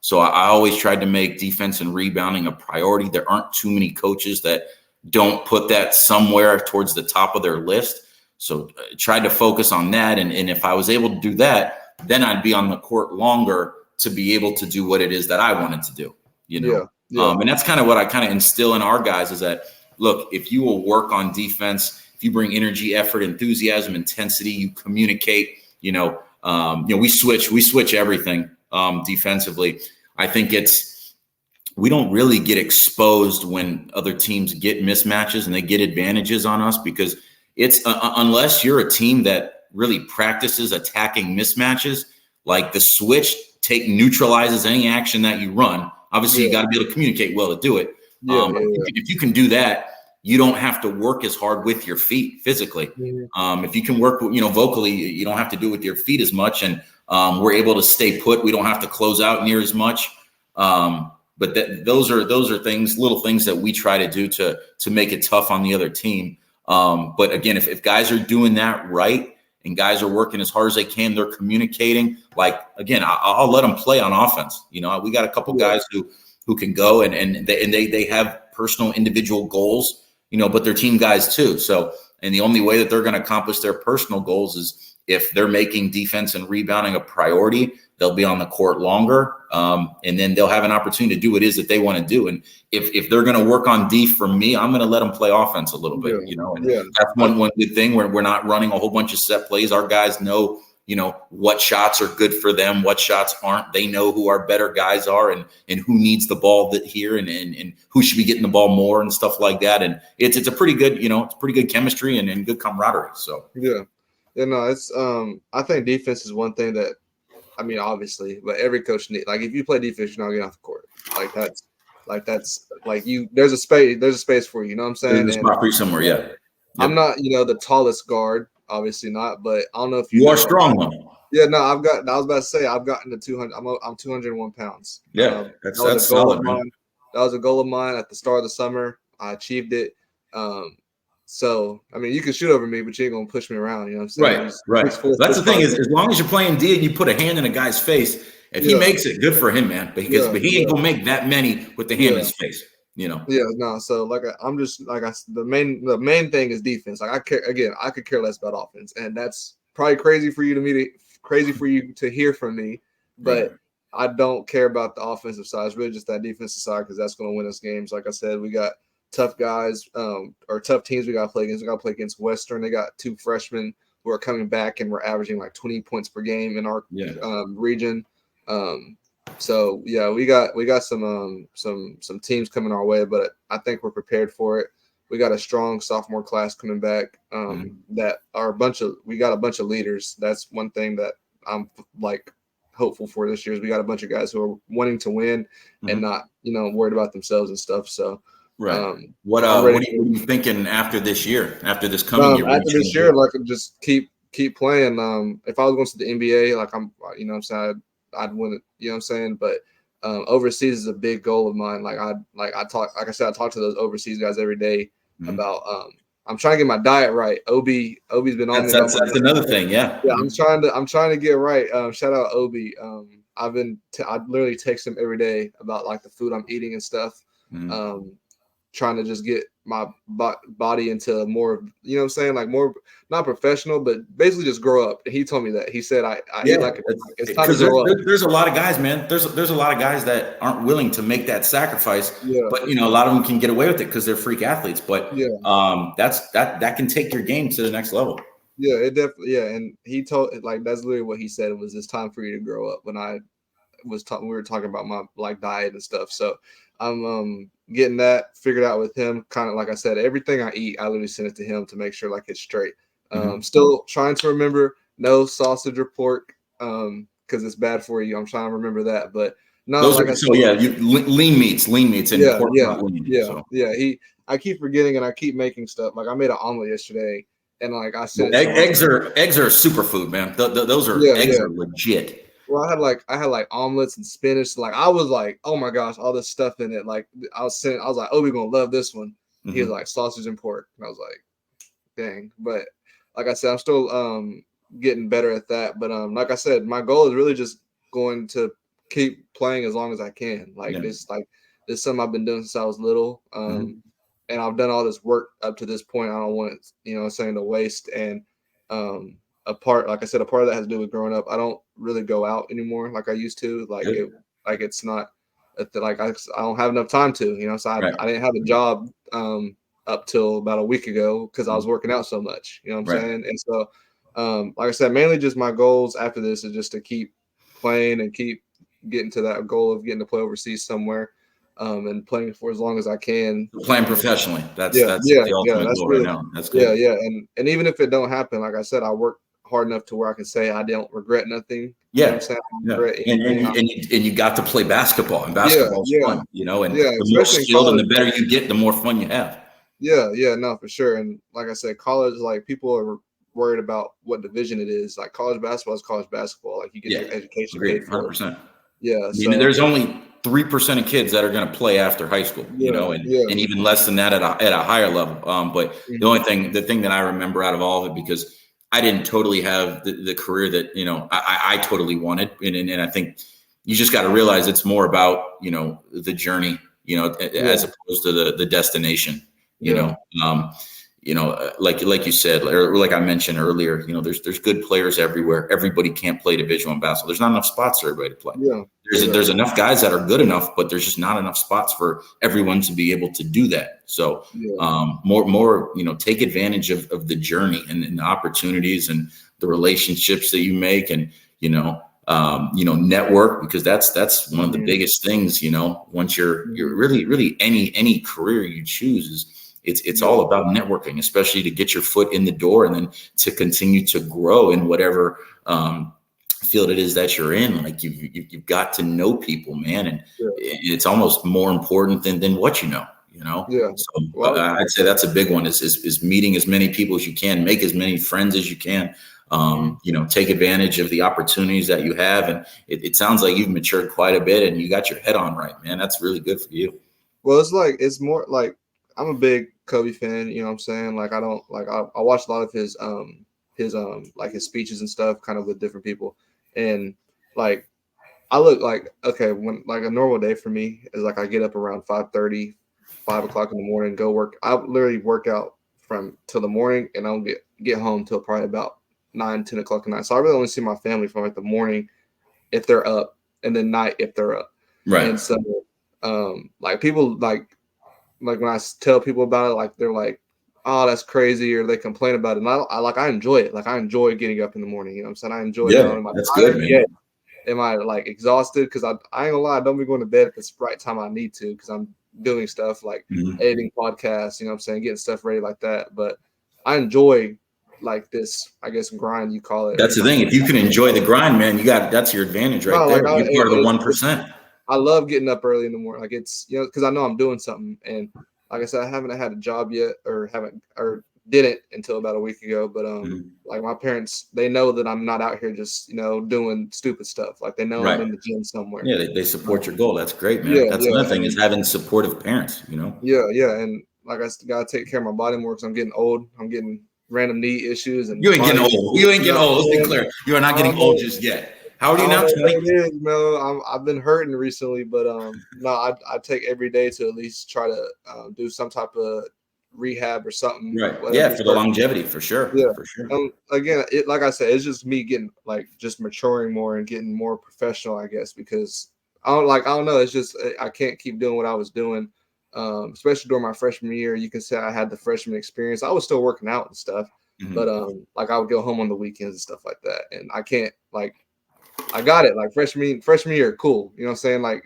So I always tried to make defense and rebounding a priority. There aren't too many coaches that don't put that somewhere towards the top of their list. So I tried to focus on that. And if I was able to do that, then I'd be on the court longer to be able to do what it is that I wanted to do, And that's kind of what I kind of instill in our guys is that, look, if you will work on defense, if you bring energy, effort, enthusiasm, intensity, you communicate, we switch everything defensively. I think we don't really get exposed when other teams get mismatches and they get advantages on us, because it's unless you're a team that really practices attacking mismatches, like the switch neutralizes any action that you run. Obviously, you got to be able to communicate well to do it. If you can do that, you don't have to work as hard with your feet physically. If you can work, vocally, you don't have to do it with your feet as much, and we're able to stay put. We don't have to close out near as much. But those are things, little things that we try to do to make it tough on the other team. But again, if guys are doing that right and guys are working as hard as they can, they're communicating. Like again, I'll let them play on offense. We got a couple guys who can go and they have personal individual goals, but they're team guys too. So, and the only way that they're going to accomplish their personal goals is if they're making defense and rebounding a priority. They'll be on the court longer, and then they'll have an opportunity to do what it is that they want to do. And if they're going to work on D for me, I'm going to let them play offense a little bit, And that's one good thing where we're not running a whole bunch of set plays. Our guys know, what shots are good for them, what shots aren't. They know who our better guys are and who needs the ball here and who should be getting the ball more and stuff like that. And it's a pretty good, it's pretty good chemistry and good camaraderie. So it's I think defense is one thing that. I mean, obviously, but every coach needs. Like, if you play defense, you're not getting off the court. There's a space for you. You know what I'm saying? There's a spot for you somewhere. Yeah. I'm not, the tallest guard, obviously not, but I don't know if you are strong though. Yeah, no, I was about to say I've gotten to 200. I'm 201 pounds. Yeah, that's solid, man. That was a goal of mine at the start of the summer. I achieved it. So, I mean, you can shoot over me, but you ain't going to push me around. You know what I'm saying? Right. That's the thing is, as long as you're playing D and you put a hand in a guy's face, if he makes it, good for him, man. But he ain't going to make that many with the hand in his face, Yeah, no. So, the main thing is defense. Like, I could care less about offense. And that's probably crazy for you to hear from me. But I don't care about the offensive side. It's really just that defensive side because that's going to win us games. Like I said, we got tough guys or tough teams we got to play against. We got to play against Western. They got 2 freshmen who are coming back, and we're averaging like 20 points per game in our region. So we got some teams coming our way, but I think we're prepared for it. We got a strong sophomore class coming back. That are we got a bunch of leaders. That's one thing that I'm like hopeful for this year is we got a bunch of guys who are wanting to win and not worried about themselves and stuff. So. Right. What are you thinking after this year? After this coming year? After this year, like just keep playing. If I was going to the NBA, like I'm, I'd win it. You know what I'm saying? But overseas is a big goal of mine. I talk to those overseas guys every day about I'm trying to get my diet right. Obi's been on me. That's another thing. Yeah. Yeah, I'm trying to get right. Shout out Obi. I literally text him every day about like the food I'm eating and stuff. Trying to just get my body into more, you know what I'm saying, like more, not professional, but basically just grow up. And he told me that. He said, it's time to grow up. There's a lot of guys, man. There's a lot of guys that aren't willing to make that sacrifice. Yeah. But a lot of them can get away with it because they're freak athletes. But yeah, that can take your game to the next level. Yeah, it definitely. Yeah, and he told like that's literally what he said. It was, it's time for you to grow up. When we were talking about my like diet and stuff. So I'm getting that figured out with him. Kind of like I said, everything I eat, I literally send it to him to make sure like it's straight. Still trying to remember no sausage or pork because it's bad for you. I'm trying to remember that, but no, those like are, so yeah, lean meats, and pork, I keep forgetting and I keep making stuff. Like I made an omelet yesterday, and like I said, eggs are a superfood, man. Those are eggs are legit. Well, I had like omelets and spinach. Like I was like, oh my gosh, all this stuff in it. Like I was like, oh, we're gonna love this one. He was like sausage and pork, and I was like, dang. But like I said, I'm still getting better at that. But like I said, my goal is really just going to keep playing as long as I can. Like this is something I've been doing since I was little. And I've done all this work up to this point. I don't want it, saying to waste. And like I said, a part of that has to do with growing up. I don't really go out anymore like I used to. It's not like I don't have enough time to. So I didn't have a job up till about a week ago because I was working out so much. You know what I'm saying? And so, like I said, mainly just my goals after this is just to keep playing and keep getting to that goal of getting to play overseas somewhere. And playing for as long as I can. Playing professionally. That's the ultimate goal right now. That's good. Yeah. And even if it don't happen, like I said, I work hard enough to where I can say I don't regret nothing. Yeah. You know what I'm saying? I don't regret anything. And you got to play basketball, and basketball's fun, and the more skilled and the better you get, the more fun you have. Yeah, no, for sure. And like I said, college, like people are worried about what division it is. Like college basketball is college basketball. Like you get your education paid for. 100%. Yeah. There's only 3% of kids that are going to play after high school, and even less than that at a higher level. But the thing that I remember out of all of it, because I didn't totally have the career that, I totally wanted. And I think you just got to realize it's more about, the journey, as opposed to the destination, like you said, or like I mentioned earlier, there's good players everywhere. Everybody can't play Division I basketball. There's not enough spots for everybody to play. There's enough guys that are good enough, but there's just not enough spots for everyone to be able to do that. So more, take advantage of the journey and the opportunities and the relationships that you make, and, network, because that's one of the biggest things, once you're really any career you choose is, it's all about networking, especially to get your foot in the door and then to continue to grow in whatever field it is that you're in. Like you've got to know people, man, and it's almost more important than what you know. So I'd say that's a big one is meeting as many people as you can, make as many friends as you can. Take advantage of the opportunities that you have, and it sounds like you've matured quite a bit and you got your head on right, man. That's really good for you. Well, it's more like I'm a big Kobe fan, you know what I'm saying? Like I watched a lot of his like his speeches and stuff kind of with different people. And like I look like, okay, when like a normal day for me is like I get up around 5:30, 5 o'clock in the morning, go work. I literally work out from till the morning, and I don't get home till probably about 9, 10 o'clock at night. So I really only see my family from like the morning if they're up, and then night if they're up. Right. And so like people like when I tell people about it, like they're like, oh, that's crazy, or they complain about it. And I enjoy it. Like I enjoy getting up in the morning. You know what I'm saying? I enjoy it. That's good, man. Am I like exhausted? Because I ain't gonna lie, I don't be going to bed at the right time I need to, because I'm doing stuff like editing podcasts, you know what I'm saying, getting stuff ready like that. But I enjoy like this, I guess, grind you call it. That's the thing. If you can enjoy the grind, man, that's your advantage right there. You're part of the 1%. I love getting up early in the morning. Like it's, because I know I'm doing something. And like I said, I haven't had a job yet, or didn't until about a week ago. But like my parents, they know that I'm not out here just, doing stupid stuff. Like they know I'm in the gym somewhere. Yeah, they support your goal. That's great, man. That's another thing, is having supportive parents, Yeah. And like I gotta take care of my body more because I'm getting old. I'm getting random knee issues and You ain't getting old. You ain't getting old. Let's be clear. You are not getting old just yet. How old are you now? 20? It is, Mel. I've been hurting recently, but no, I take every day to at least try to do some type of rehab or something. Right. Yeah, for the longevity, for sure. Yeah, for sure. Again, like I said, it's just me getting like just maturing more and getting more professional, I guess, because I don't know. It's just I can't keep doing what I was doing, especially during my freshman year. You can say I had the freshman experience. I was still working out and stuff, but like I would go home on the weekends and stuff like that, and I can't like. I got it like freshman year, cool. You know what I'm saying? Like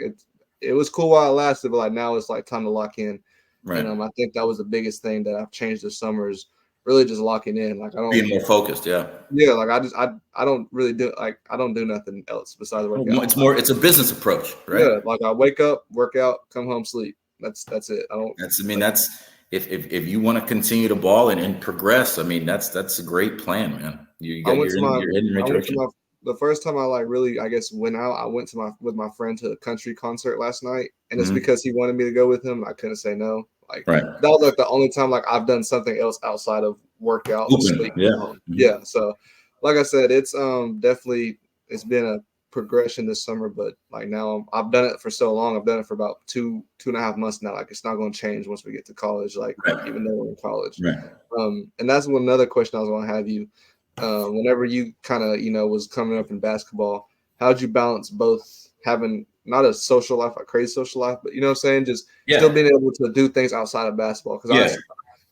it was cool while it lasted, but like now it's like time to lock in. Right. And I think that was the biggest thing that I've changed this summer is really just locking in. Like I don't being more focused. Yeah. Yeah. Like I don't really do I don't do nothing else besides work out. It's a business approach, right? Yeah. Like I wake up, work out, come home, sleep. That's it. That's if you want to continue to ball and progress, I mean, that's a great plan, man. You got your hidden direction. The first time I like really, I guess, went out, I went to with my friend to a country concert last night, and it's because he wanted me to go with him. I couldn't say no. Like that was like the only time like I've done something else outside of workout and sleep. Yeah. So, like I said, it's definitely it's been a progression this summer, but like now I've done it for so long. I've done it for about 2.5 months now. Like it's not going to change once we get to college. Like even though we're in college. Right. And that's another question I was going to have you. Whenever you kind of, was coming up in basketball, how'd you balance both having not a social life, a crazy social life, but you know what I'm saying? Just still being able to do things outside of basketball. Cause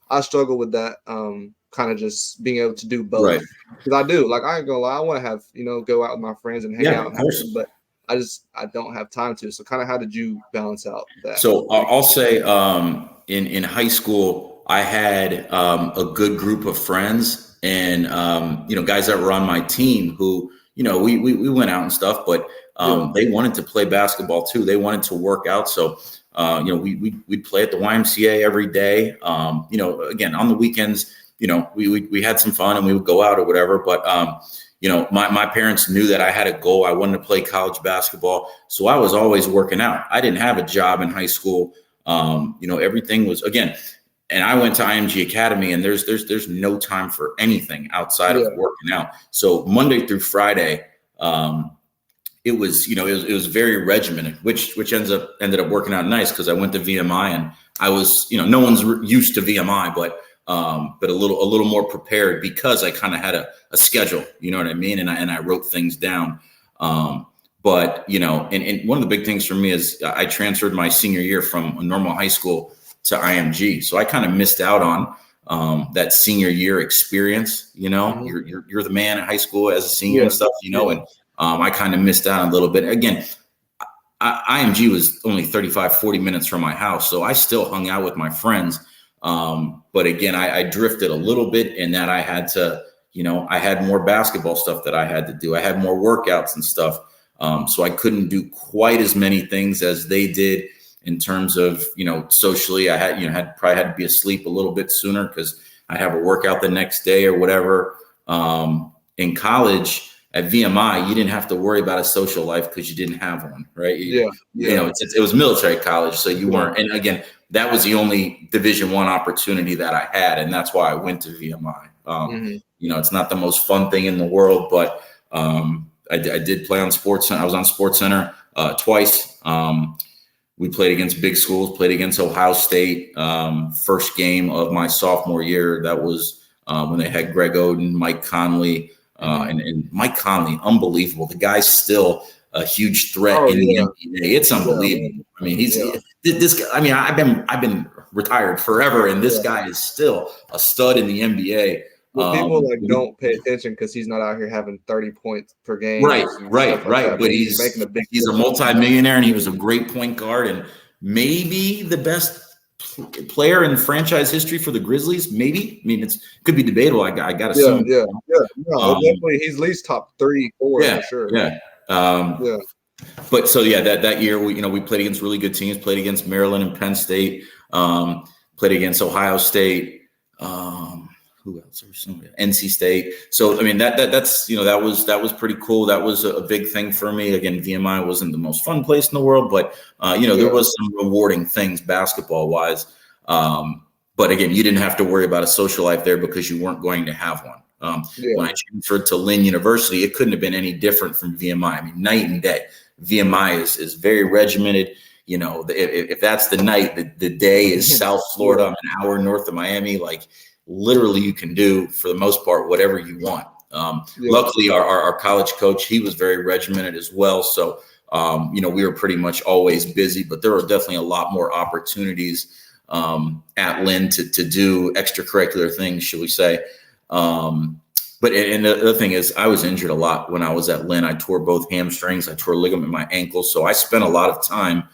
I struggle with that, kind of just being able to do both. Cause I do, like, I ain't gonna lie. I want to have, go out with my friends and hang out, but I don't have time to. So kind of how did you balance out that? So I'll say, in high school, I had, a good group of friends. And, guys that were on my team who, we went out and stuff, but they wanted to play basketball too. They wanted to work out. So, we'd play at the YMCA every day. Again, on the weekends, we had some fun and we would go out or whatever. But, my parents knew that I had a goal. I wanted to play college basketball. So I was always working out. I didn't have a job in high school. Everything was, again, and I went to IMG Academy, and there's no time for anything outside of working out. So Monday through Friday, it was very regimented, which ended up working out nice because I went to VMI and I was, no one's used to VMI, but a little more prepared because I kind of had a schedule, you know what I mean, and I wrote things down. But and one of the big things for me is I transferred my senior year from a normal high school to IMG. So I kind of missed out on that senior year experience. You're the man at high school as a senior and stuff, and I kind of missed out a little bit. Again, IMG was only 35, 40 minutes from my house. So I still hung out with my friends. But again, I drifted a little bit in that I had to, I had more basketball stuff that I had to do. I had more workouts and stuff. So I couldn't do quite as many things as they did. In terms of, socially, I had probably had to be asleep a little bit sooner because I'd have a workout the next day or whatever. In college at VMI, you didn't have to worry about a social life because you didn't have one, right? It was military college, so you weren't. And again, that was the only Division I opportunity that I had, and that's why I went to VMI. It's not the most fun thing in the world, but I did play on SportsCenter. I was on SportsCenter twice. We played against big schools, played against Ohio State. First game of my sophomore year, that was when they had Greg Oden, Mike Conley, and Mike Conley, unbelievable. The guy's still a huge threat in the NBA. It's unbelievable. I mean, this guy. I mean, I've been retired forever, and this guy is still a stud in the NBA. Well, people don't pay attention because he's not out here having 30 points per game. Right. But he's a multi-millionaire, and he was a great point guard and maybe the best player in franchise history for the Grizzlies. Maybe. I mean, it could be debatable. I got to assume. Yeah. No, definitely, he's at least top 3, 4 for sure. Yeah. But so that year we played against really good teams. Played against Maryland and Penn State. Played against Ohio State. Who else? NC State. So I mean that's that was pretty cool. That was a big thing for me. Again, VMI wasn't the most fun place in the world, but there was some rewarding things basketball wise. But again, you didn't have to worry about a social life there because you weren't going to have one. When I transferred to Lynn University, it couldn't have been any different from VMI. I mean, night and day. VMI is very regimented. You know, if that's the night, the day is South Florida. I'm an hour north of Miami. Like literally, you can do for the most part whatever you want. Luckily, our college coach, he was very regimented as well. So, you know, we were pretty much always busy, but there were definitely a lot more opportunities at Lynn to do extracurricular things, should we say. But and the other thing is I was injured a lot when I was at Lynn. I tore both hamstrings. I tore a ligament in my ankle. So I spent a lot of time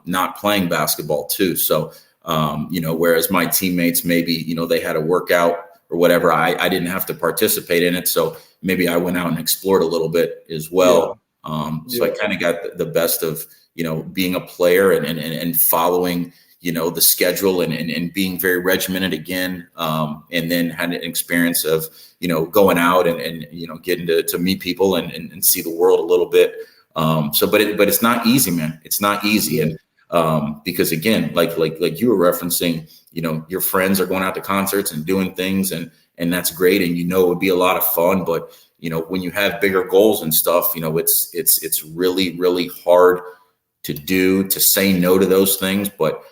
not playing basketball too. So, you know, whereas my teammates, maybe, you know, they had a workout or whatever, I didn't have to participate in it. So maybe I went out and explored a little bit as well. So I kind of got the best of, you know, being a player and following, you know, the schedule and being very regimented again. And then had an experience of, you know, going out and you know, getting to meet people and see the world a little bit. So, but it's not easy, man. It's not easy. And because again, like you were referencing, you know, your friends are going out to concerts and doing things and that's great. And, you know, it would be a lot of fun, but you know, when you have bigger goals and stuff, you know, it's really, really hard to say no to those things. But,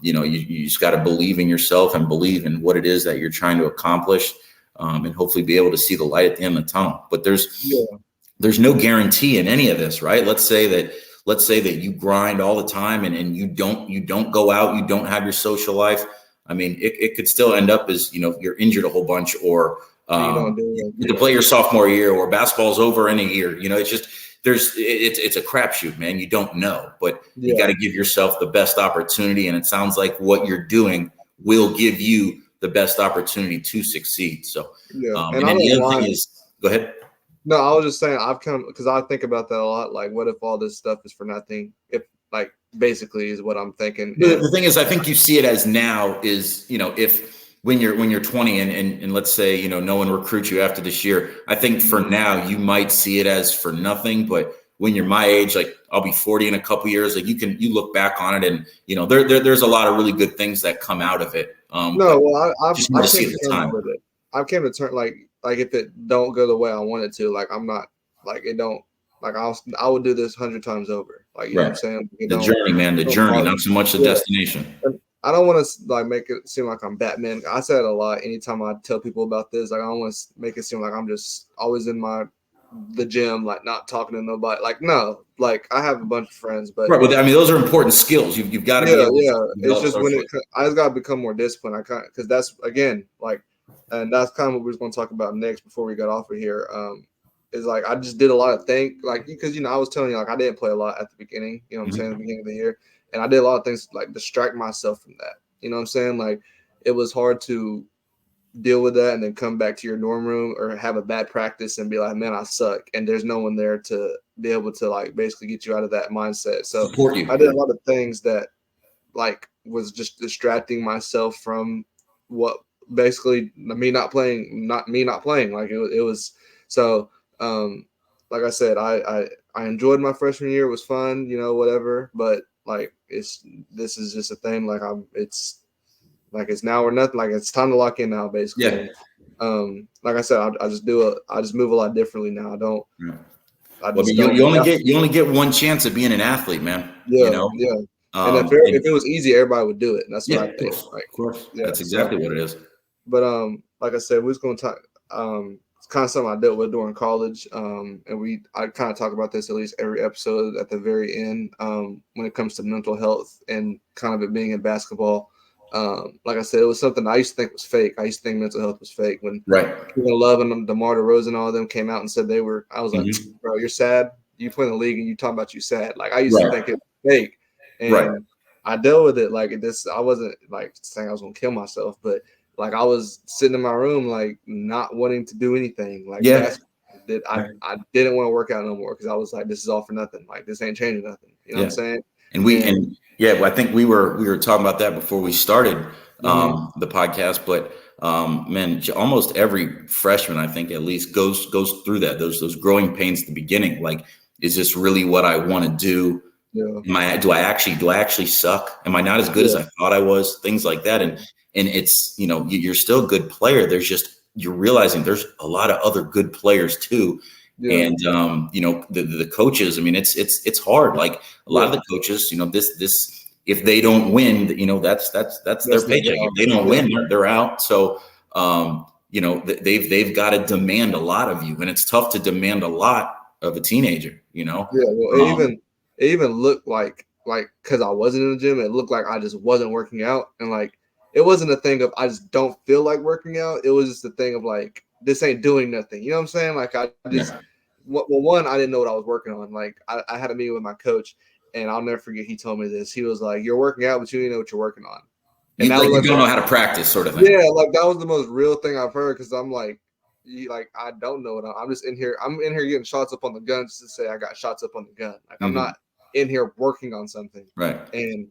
you know, you just got to believe in yourself and believe in what it is that you're trying to accomplish, and hopefully be able to see the light at the end of the tunnel. But there's no guarantee in any of this, right? Let's say that you grind all the time and you don't go out, you don't have your social life. I mean, it could still end up as, you know, you're injured a whole bunch, or to play your sophomore year, or basketball's over in a year. You know, it's just it's a crapshoot, man. You don't know, but you got to give yourself the best opportunity. And it sounds like what you're doing will give you the best opportunity to succeed. So, and then the other thing is, go ahead. No, I was just saying because I think about that a lot. Like, what if all this stuff is for nothing? If like basically is what I'm thinking. The thing is, I think you see it as now is, you know, if when you're 20 and let's say, you know, no one recruits you after this year, I think for now you might see it as for nothing. But when you're my age, like I'll be 40 in a couple years, like you look back on it and, you know, there's a lot of really good things that come out of it. No, well, I came to terms like if it don't go the way I want it to, like I'm not like it don't like I would do this 100 times over. Like, you know what I'm saying? The journey, man, the journey, not so much the destination. And I don't want to like make it seem like I'm Batman. I say it a lot anytime I tell people about this. Like I don't want to make it seem like I'm just always in the gym, like not talking to nobody. Like no, like I have a bunch of friends, but right. Well, I mean, those are important skills. You've got to be It's just I just got to become more disciplined. I can't, because that's again like, and that's kind of what we was going to talk about next before we got off of here. Is like I just did a lot of things, like because you know I was telling you like I didn't play a lot at the beginning. You know what I'm saying, at the beginning of the year. And I did a lot of things like distract myself from that. You know what I'm saying? Like it was hard to deal with that and then come back to your dorm room or have a bad practice and be like, man, I suck. And there's no one there to be able to like basically get you out of that mindset. So I did a lot of things that like was just distracting myself from what basically me not playing. Like it was so like I said, I enjoyed my freshman year. It was fun, you know, whatever. But like this is just a thing. Like it's now or nothing. Like it's time to lock in now, basically. Yeah. Like I said, I just move a lot differently now. I don't. Yeah. You only get one chance at being an athlete, man. Yeah. You know? Yeah. And if it was easy, everybody would do it. And that's what I think. Of course. Yeah, that's exactly what it is. But like I said, we was going to talk. It's kind of something I dealt with during college, and I kind of talk about this at least every episode at the very end when it comes to mental health and kind of it being in basketball. Like I said, it was something I used to think was fake. I used to think mental health was fake when Kevin Love and DeMar DeRozan and all of them came out and said they were. I was like, bro, you're sad. You play in the league and you talking about you sad. Like I used to think it was fake, and I dealt with it like this. I wasn't like saying I was gonna kill myself, but like I was sitting in my room, like not wanting to do anything. Like I didn't want to work out no more because I was like, this is all for nothing. Like this ain't changing nothing. You know what I'm saying? I think we were talking about that before we started the podcast. But man, almost every freshman, I think at least goes through that those growing pains at the beginning. Like, is this really what I want to do? Yeah. Do I actually suck? Am I not as good as I thought I was? Things like that. and it's, you're still a good player. You're realizing there's a lot of other good players too. Yeah. And, the coaches, I mean, it's hard. Like a lot of the coaches, if they don't win, that's their paycheck. If they don't win, they're out. So, they've got to demand a lot of you, and it's tough to demand a lot of a teenager, Yeah. Well, it even looked like, cause I wasn't in the gym, it looked like I just wasn't working out. And like, it wasn't a thing of, I just don't feel like working out. It was just a thing of like, this ain't doing nothing. You know what I'm saying? Like I just, one, I didn't know what I was working on. Like I had a meeting with my coach, and I'll never forget. He told me this. He was like, "You're working out, but you didn't know what you're working on." And you don't know how to practice, sort of thing. Yeah, like that was the most real thing I've heard, because I'm like, I don't know what I'm just in here. I'm in here getting shots up on the gun just to say I got shots up on the gun. Like I'm not in here working on something. Right. And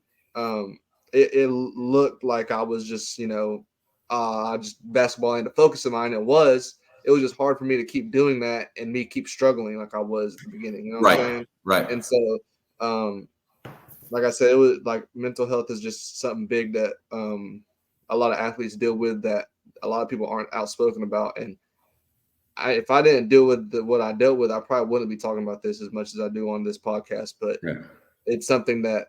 it looked like I was just just basketball ain't the focus of mine. It was just hard for me to keep doing that and me keep struggling like I was at the beginning. You know what I'm saying? Right. And so like I said, it was like mental health is just something big that a lot of athletes deal with, that a lot of people aren't outspoken about. And if I didn't deal with what I dealt with, I probably wouldn't be talking about this as much as I do on this podcast. But it's something that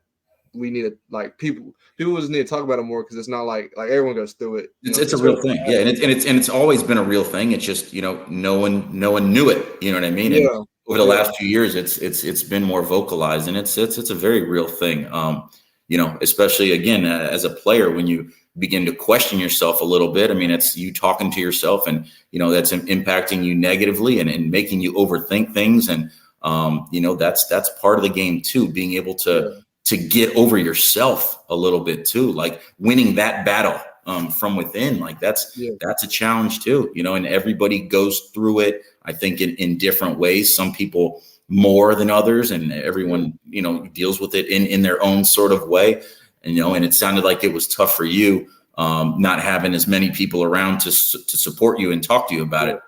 we need to, like, people just need to talk about it more, because it's not like everyone goes through it. It's a real thing. Yeah. And it's always been a real thing. It's just, no one knew it. You know what I mean? Yeah. And over the last few years, it's been more vocalized, and it's a very real thing. Especially again, as a player, when you begin to question yourself a little bit, I mean, it's you talking to yourself, and, that's impacting you negatively and making you overthink things. And, that's part of the game too, being able to get over yourself a little bit too, like winning that battle from within. Like that's a challenge too, and everybody goes through it, I think, in different ways. Some people more than others, and everyone, deals with it in their own sort of way. And, and it sounded like it was tough for you, not having as many people around to support you and talk to you about it.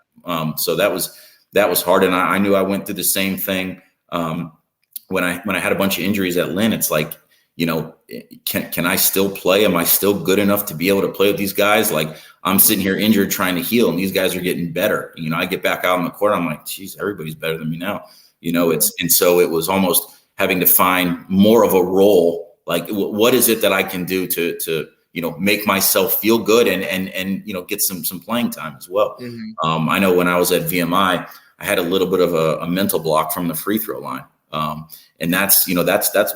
So that was hard. And I knew I went through the same thing. When I had a bunch of injuries at Lynn, it's like, can I still play? Am I still good enough to be able to play with these guys? Like, I'm sitting here injured trying to heal, and these guys are getting better. I get back out on the court, I'm like, geez, everybody's better than me now. And so it was almost having to find more of a role. Like, what is it that I can do to make myself feel good and get some playing time as well. I know when I was at VMI, I had a little bit of a mental block from the free throw line. And that's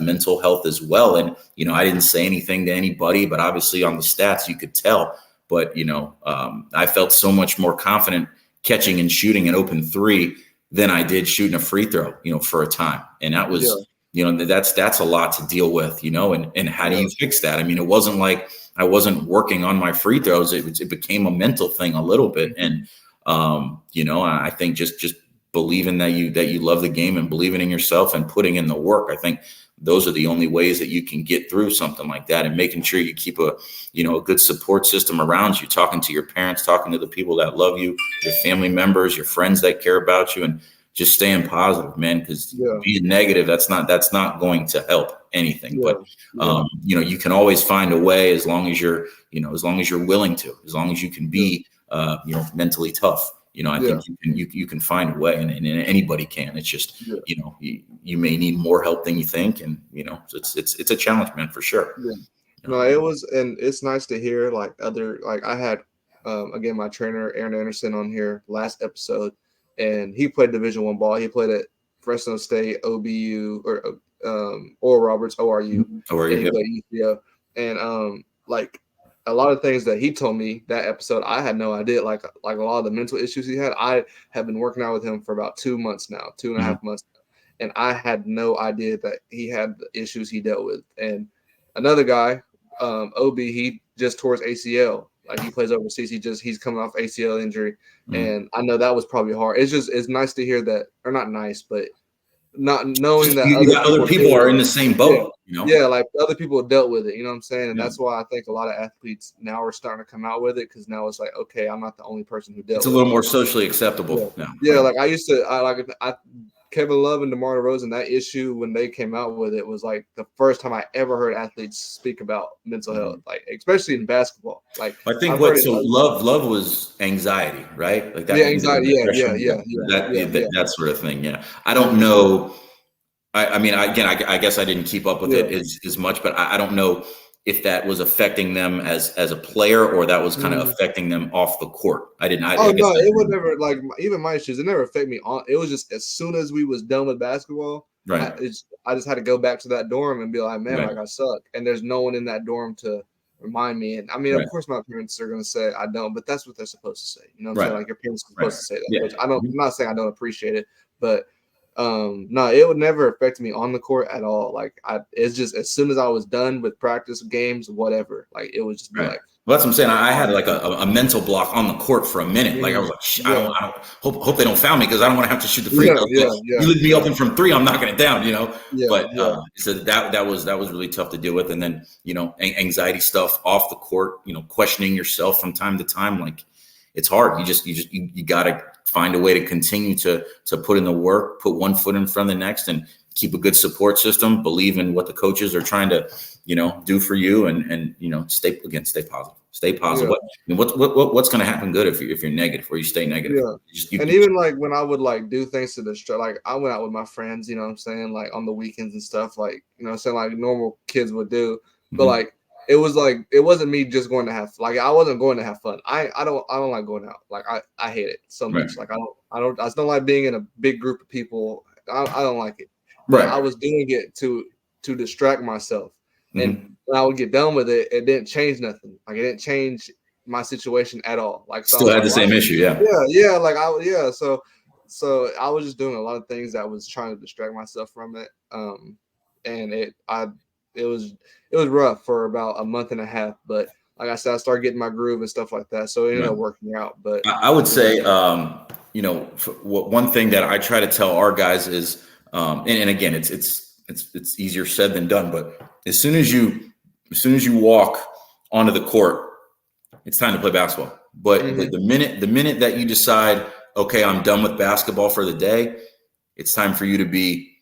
mental health as well. And, I didn't say anything to anybody, but obviously on the stats, you could tell. But, I felt so much more confident catching and shooting an open three than I did shooting a free throw, for a time. And that was, that's a lot to deal with, and how do you fix that? I mean, it wasn't like I wasn't working on my free throws. It became a mental thing a little bit. And, I think just believing that you love the game and believing in yourself and putting in the work. I think those are the only ways that you can get through something like that, and making sure you keep a good support system around you, talking to your parents, talking to the people that love you, your family members, your friends that care about you, and just staying positive, man, because being negative, that's not going to help anything. But you can always find a way, as long as you're willing to, as long as you can be mentally tough. I think you can find a way, and anybody can. It's just, you may need more help than you think. And, it's a challenge, man, for sure. Yeah. No, it was, and it's nice to hear I had, again, my trainer, Aaron Anderson, on here last episode, and he played Division I ball. He played at Fresno State, OBU, or Oral Roberts, ORU. ORU, and he played ECO. And, a lot of things that he told me that episode, I had no idea. Like a lot of the mental issues he had, I have been working out with him for about 2 months now, 2.5 months now, and I had no idea that he had the issues he dealt with. And another guy, OB, he just tore his ACL. Like, he plays overseas. He's coming off ACL injury, and I know that was probably hard. It's nice to hear that, or not nice, but not knowing that other people are in the same boat. Like other people dealt with it, you know what I'm saying? And that's why I think a lot of athletes now are starting to come out with it, because now it's like, okay, I'm not the only person who dealt with it. It's a little more socially acceptable now. Like I used to, Kevin Love and DeMar DeRozan, that issue when they came out with it was like the first time I ever heard athletes speak about mental health, like especially in basketball. Like I think I've heard it. love was anxiety, right? Like that Yeah, could be anxiety. the Yeah, depression, yeah, yeah, yeah, yeah. that sort of thing. Yeah, I don't know. I mean, I guess I didn't keep up with it as much, but I don't know if that was affecting them as a player or that was kind of affecting them off the court. I didn't. I guess no, it would never like even my issues. It never affect me on. It was just as soon as we was done with basketball, right. I just had to go back to that dorm and be like, man, Right. like I suck, and there's no one in that dorm to remind me. And I mean, Right. of course, my parents are gonna say I don't, but that's what they're supposed to say. You know what I'm Right. saying? Like your parents are supposed to say that, Yeah. which I don't. I'm not saying I don't appreciate it, but no, it would never affect me on the court at all. Like it's just as soon as I was done with practice, games, whatever, like it would just be like. Well, that's what I'm saying. I had like a mental block on the court for a minute. Like I was like, I don't hope they don't foul me because I don't want to have to shoot the free throw. You leave me open from 3, I'm knocking it down, you know. So that was really tough to deal with. And then, you know, anxiety stuff off the court, you know, questioning yourself from time to time. Like it's hard. You got to find a way to continue to put in the work, put one foot in front of the next, and keep a good support system, believe in what the coaches are trying to, you know, do for you, and you know, stay positive. What's going to happen good if you're negative or you stay negative? And even like when I would like do things to distract, like I went out with my friends, you know what I'm saying, like on the weekends and stuff, like, you know what I'm saying, like normal kids would do, but like it wasn't me just going to have, like I wasn't going to have fun. I don't like going out. Like I hate it so much. Like I just don't like being in a big group of people. I don't like it. But I was doing it to distract myself. And when I would get done with it, it didn't change nothing. Like it didn't change my situation at all. Like so still had the same issue, yeah. Like so I was just doing a lot of things that was trying to distract myself from it. And it was rough for about a month and a half. But like I said, I started getting my groove and stuff like that. So it ended up working out. But I would say, you know, one thing that I try to tell our guys is, and again, it's easier said than done, but as soon as you walk onto the court, it's time to play basketball. But the minute that you decide, okay, I'm done with basketball for the day, it's time for you to be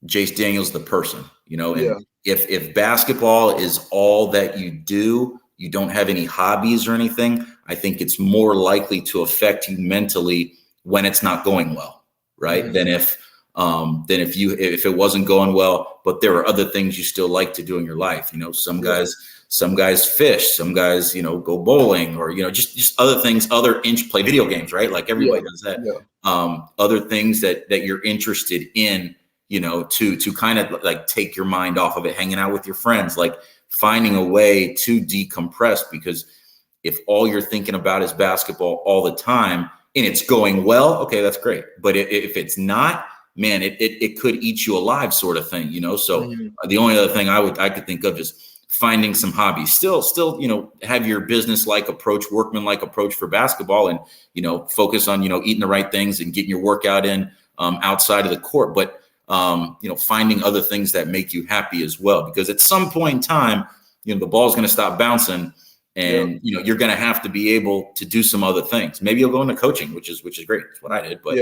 Jace Daniels, the person, you know. And if basketball is all that you do, you don't have any hobbies or anything, I think it's more likely to affect you mentally when it's not going well, right? Than if it wasn't going well, but there are other things you still like to do in your life. You know, some guys fish, some guys, you know, go bowling, or, you know, just other things, play video games, right? Like everybody does that. Other things that you're interested in, you know, to kind of like take your mind off of it, hanging out with your friends, like finding a way to decompress, because if all you're thinking about is basketball all the time and it's going well, okay, that's great. But if it's not, man, it could eat you alive, sort of thing, you know? So the only other thing I could think of is finding some hobbies, still, you know, have your business-like approach, workman-like approach for basketball, and, you know, focus on, you know, eating the right things and getting your workout in outside of the court. But, you know, finding other things that make you happy as well, because at some point in time, you know, the ball's going to stop bouncing, and, you know, you're going to have to be able to do some other things. Maybe you'll go into coaching, which is great. That's what I did. But,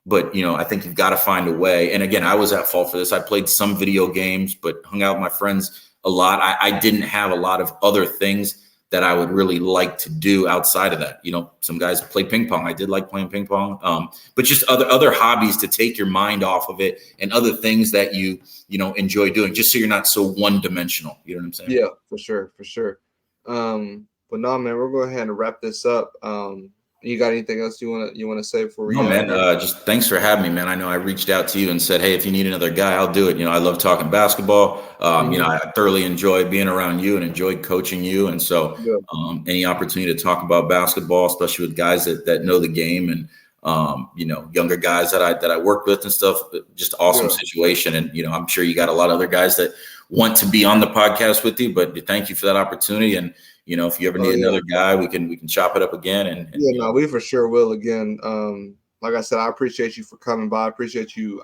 but, you know, I think you've got to find a way. And again, I was at fault for this. I played some video games, but hung out with my friends a lot. I didn't have a lot of other things that I would really like to do outside of that. You know, some guys play ping pong. I did like playing ping pong, but just other hobbies to take your mind off of it, and other things that you know, enjoy doing, just so you're not so one dimensional. You know what I'm saying? Yeah, for sure. But no, man, we'll go ahead and wrap this up. You got anything else you want to say before we? No, man. Just thanks for having me, man. I know I reached out to you and said, hey, if you need another guy, I'll do it. You know, I love talking basketball. You know, I thoroughly enjoy being around you and enjoyed coaching you. And so, any opportunity to talk about basketball, especially with guys that know the game, and you know, younger guys that I worked with and stuff, just awesome situation. And, you know, I'm sure you got a lot of other guys that want to be on the podcast with you, but thank you for that opportunity. And, you know, if you ever need another guy, we can chop it up again. And no, we for sure will again. Like I said, I appreciate you for coming by. I appreciate you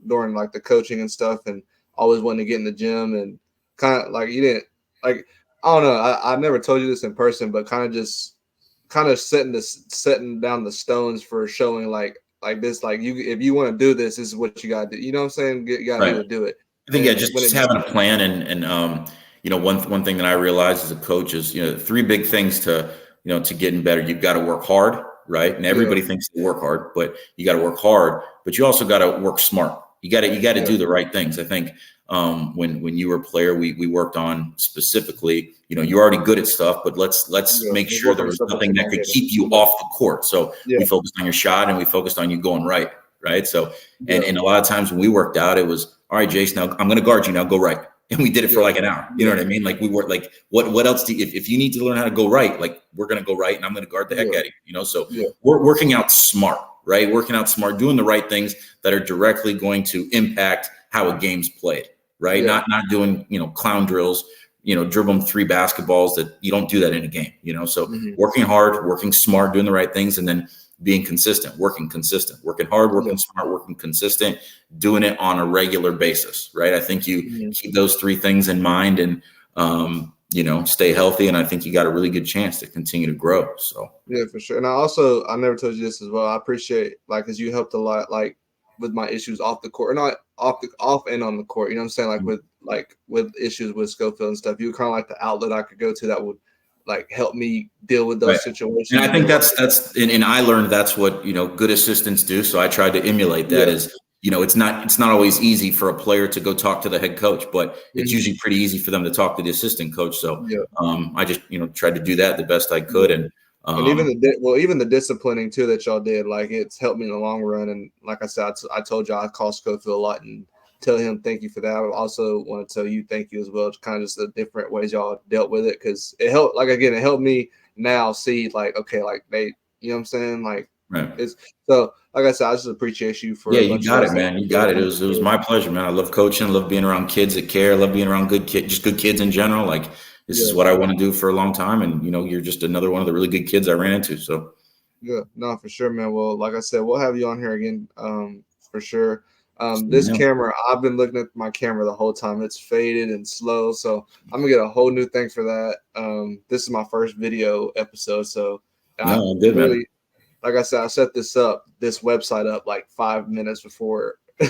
during like the coaching and stuff, and always wanting to get in the gym, and kind of like you didn't like, I don't know. I never told you this in person, but kind of setting down the stones for showing like like this, like if you want to do this, this is what you got to do. You know what I'm saying? You got to Right. do to do it. I think, And just having a plan and one thing that I realized as a coach is, three big things to getting better. You've got to work hard, right? And everybody thinks they work hard, but you got to work hard, but you also got to work smart. You got to do the right things. I think when you were a player, we worked on specifically, you're already good at stuff, but let's make sure there was nothing that could keep you off the court. So we focused on your shot and we focused on you going right. Right. So, and a lot of times when we worked out, it was, all right, Jace, now I'm going to guard you, now go right. And we did it for like an hour. You know what I mean? Like we were like, what else do you, if you need to learn how to go right, like we're going to go right and I'm going to guard the heck out of you, So we're working out smart, right? Working out smart, doing the right things that are directly going to impact how a game's played, right? Not doing, clown drills, dribbling 3 basketballs that you don't do that in a game, So working hard, working smart, doing the right things, and then being consistent, working hard, working smart, working consistent, doing it on a regular basis, right? I think you keep those 3 things in mind and, stay healthy. And I think you got a really good chance to continue to grow. So, yeah, for sure. And I never told you this as well. I appreciate, like, cause you helped a lot, like with my issues off the court, or not off and on the court, you know what I'm saying? Like with issues with Schofield and stuff, you were kind of like the outlet I could go to that would like help me deal with those situations. And I think that's and I learned that's what, good assistants do. So I tried to emulate that as, it's not always easy for a player to go talk to the head coach, but it's usually pretty easy for them to talk to the assistant coach. So I just, tried to do that the best I could. And even the disciplining too that y'all did, like it's helped me in the long run. And like I said, I told y'all I call Schofield a lot and tell him thank you for that. I also want to tell you thank you as well. It's kind of just the different ways y'all dealt with it, because it helped. Like again, it helped me now see like, okay, like they, you know what I'm saying, like it's so. Like I said, I just appreciate you for. You got it, man. You got it. It was my pleasure, man. I love coaching. I love being around kids that care. I love being around good kids in general. Like this is what I want to do for a long time. And you're just another one of the really good kids I ran into. So yeah, no, for sure, man. Well, like I said, we'll have you on here again, for sure. This camera, I've been looking at my camera the whole time. It's faded and slow, so I'm gonna get a whole new thing for that. This is my first video episode, so man. Like I said, I set this website up like 5 minutes before I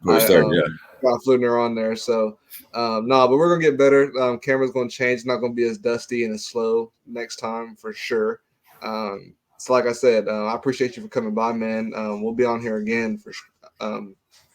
got Pflugner on there. So but we're gonna get better. Camera's gonna change. It's not gonna be as dusty and as slow next time for sure. So like I said, I appreciate you for coming by, man. We'll be on here again for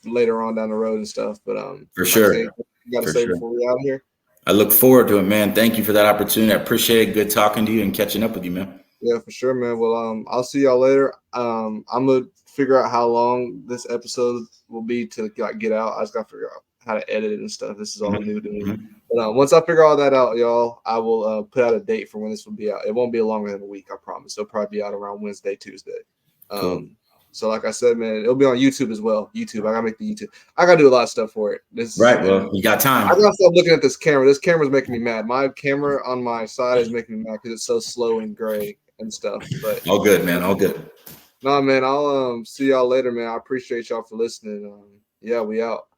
later on down the road and stuff. But for sure, you got to say before we're out of here. I look forward to it, man. Thank you for that opportunity. I appreciate it. Good talking to you and catching up with you, man. Yeah, for sure, man. Well, I'll see y'all later. I'm gonna figure out how long this episode will be to like get out. I just gotta figure out how to edit it and stuff. This is all new to me. But once I figure all that out, y'all, I will put out a date for when this will be out. It won't be longer than a week, I promise. It'll probably be out around Wednesday, Tuesday. Cool. So like I said, man, it'll be on YouTube as well. I gotta make the YouTube. I gotta do a lot of stuff for it. Well, you got time. I gotta stop looking at this camera. This camera's making me mad. My camera on my side is making me mad because it's so slow and gray and stuff. But all good, man. All good. No, man. I'll see y'all later, man. I appreciate y'all for listening. We out.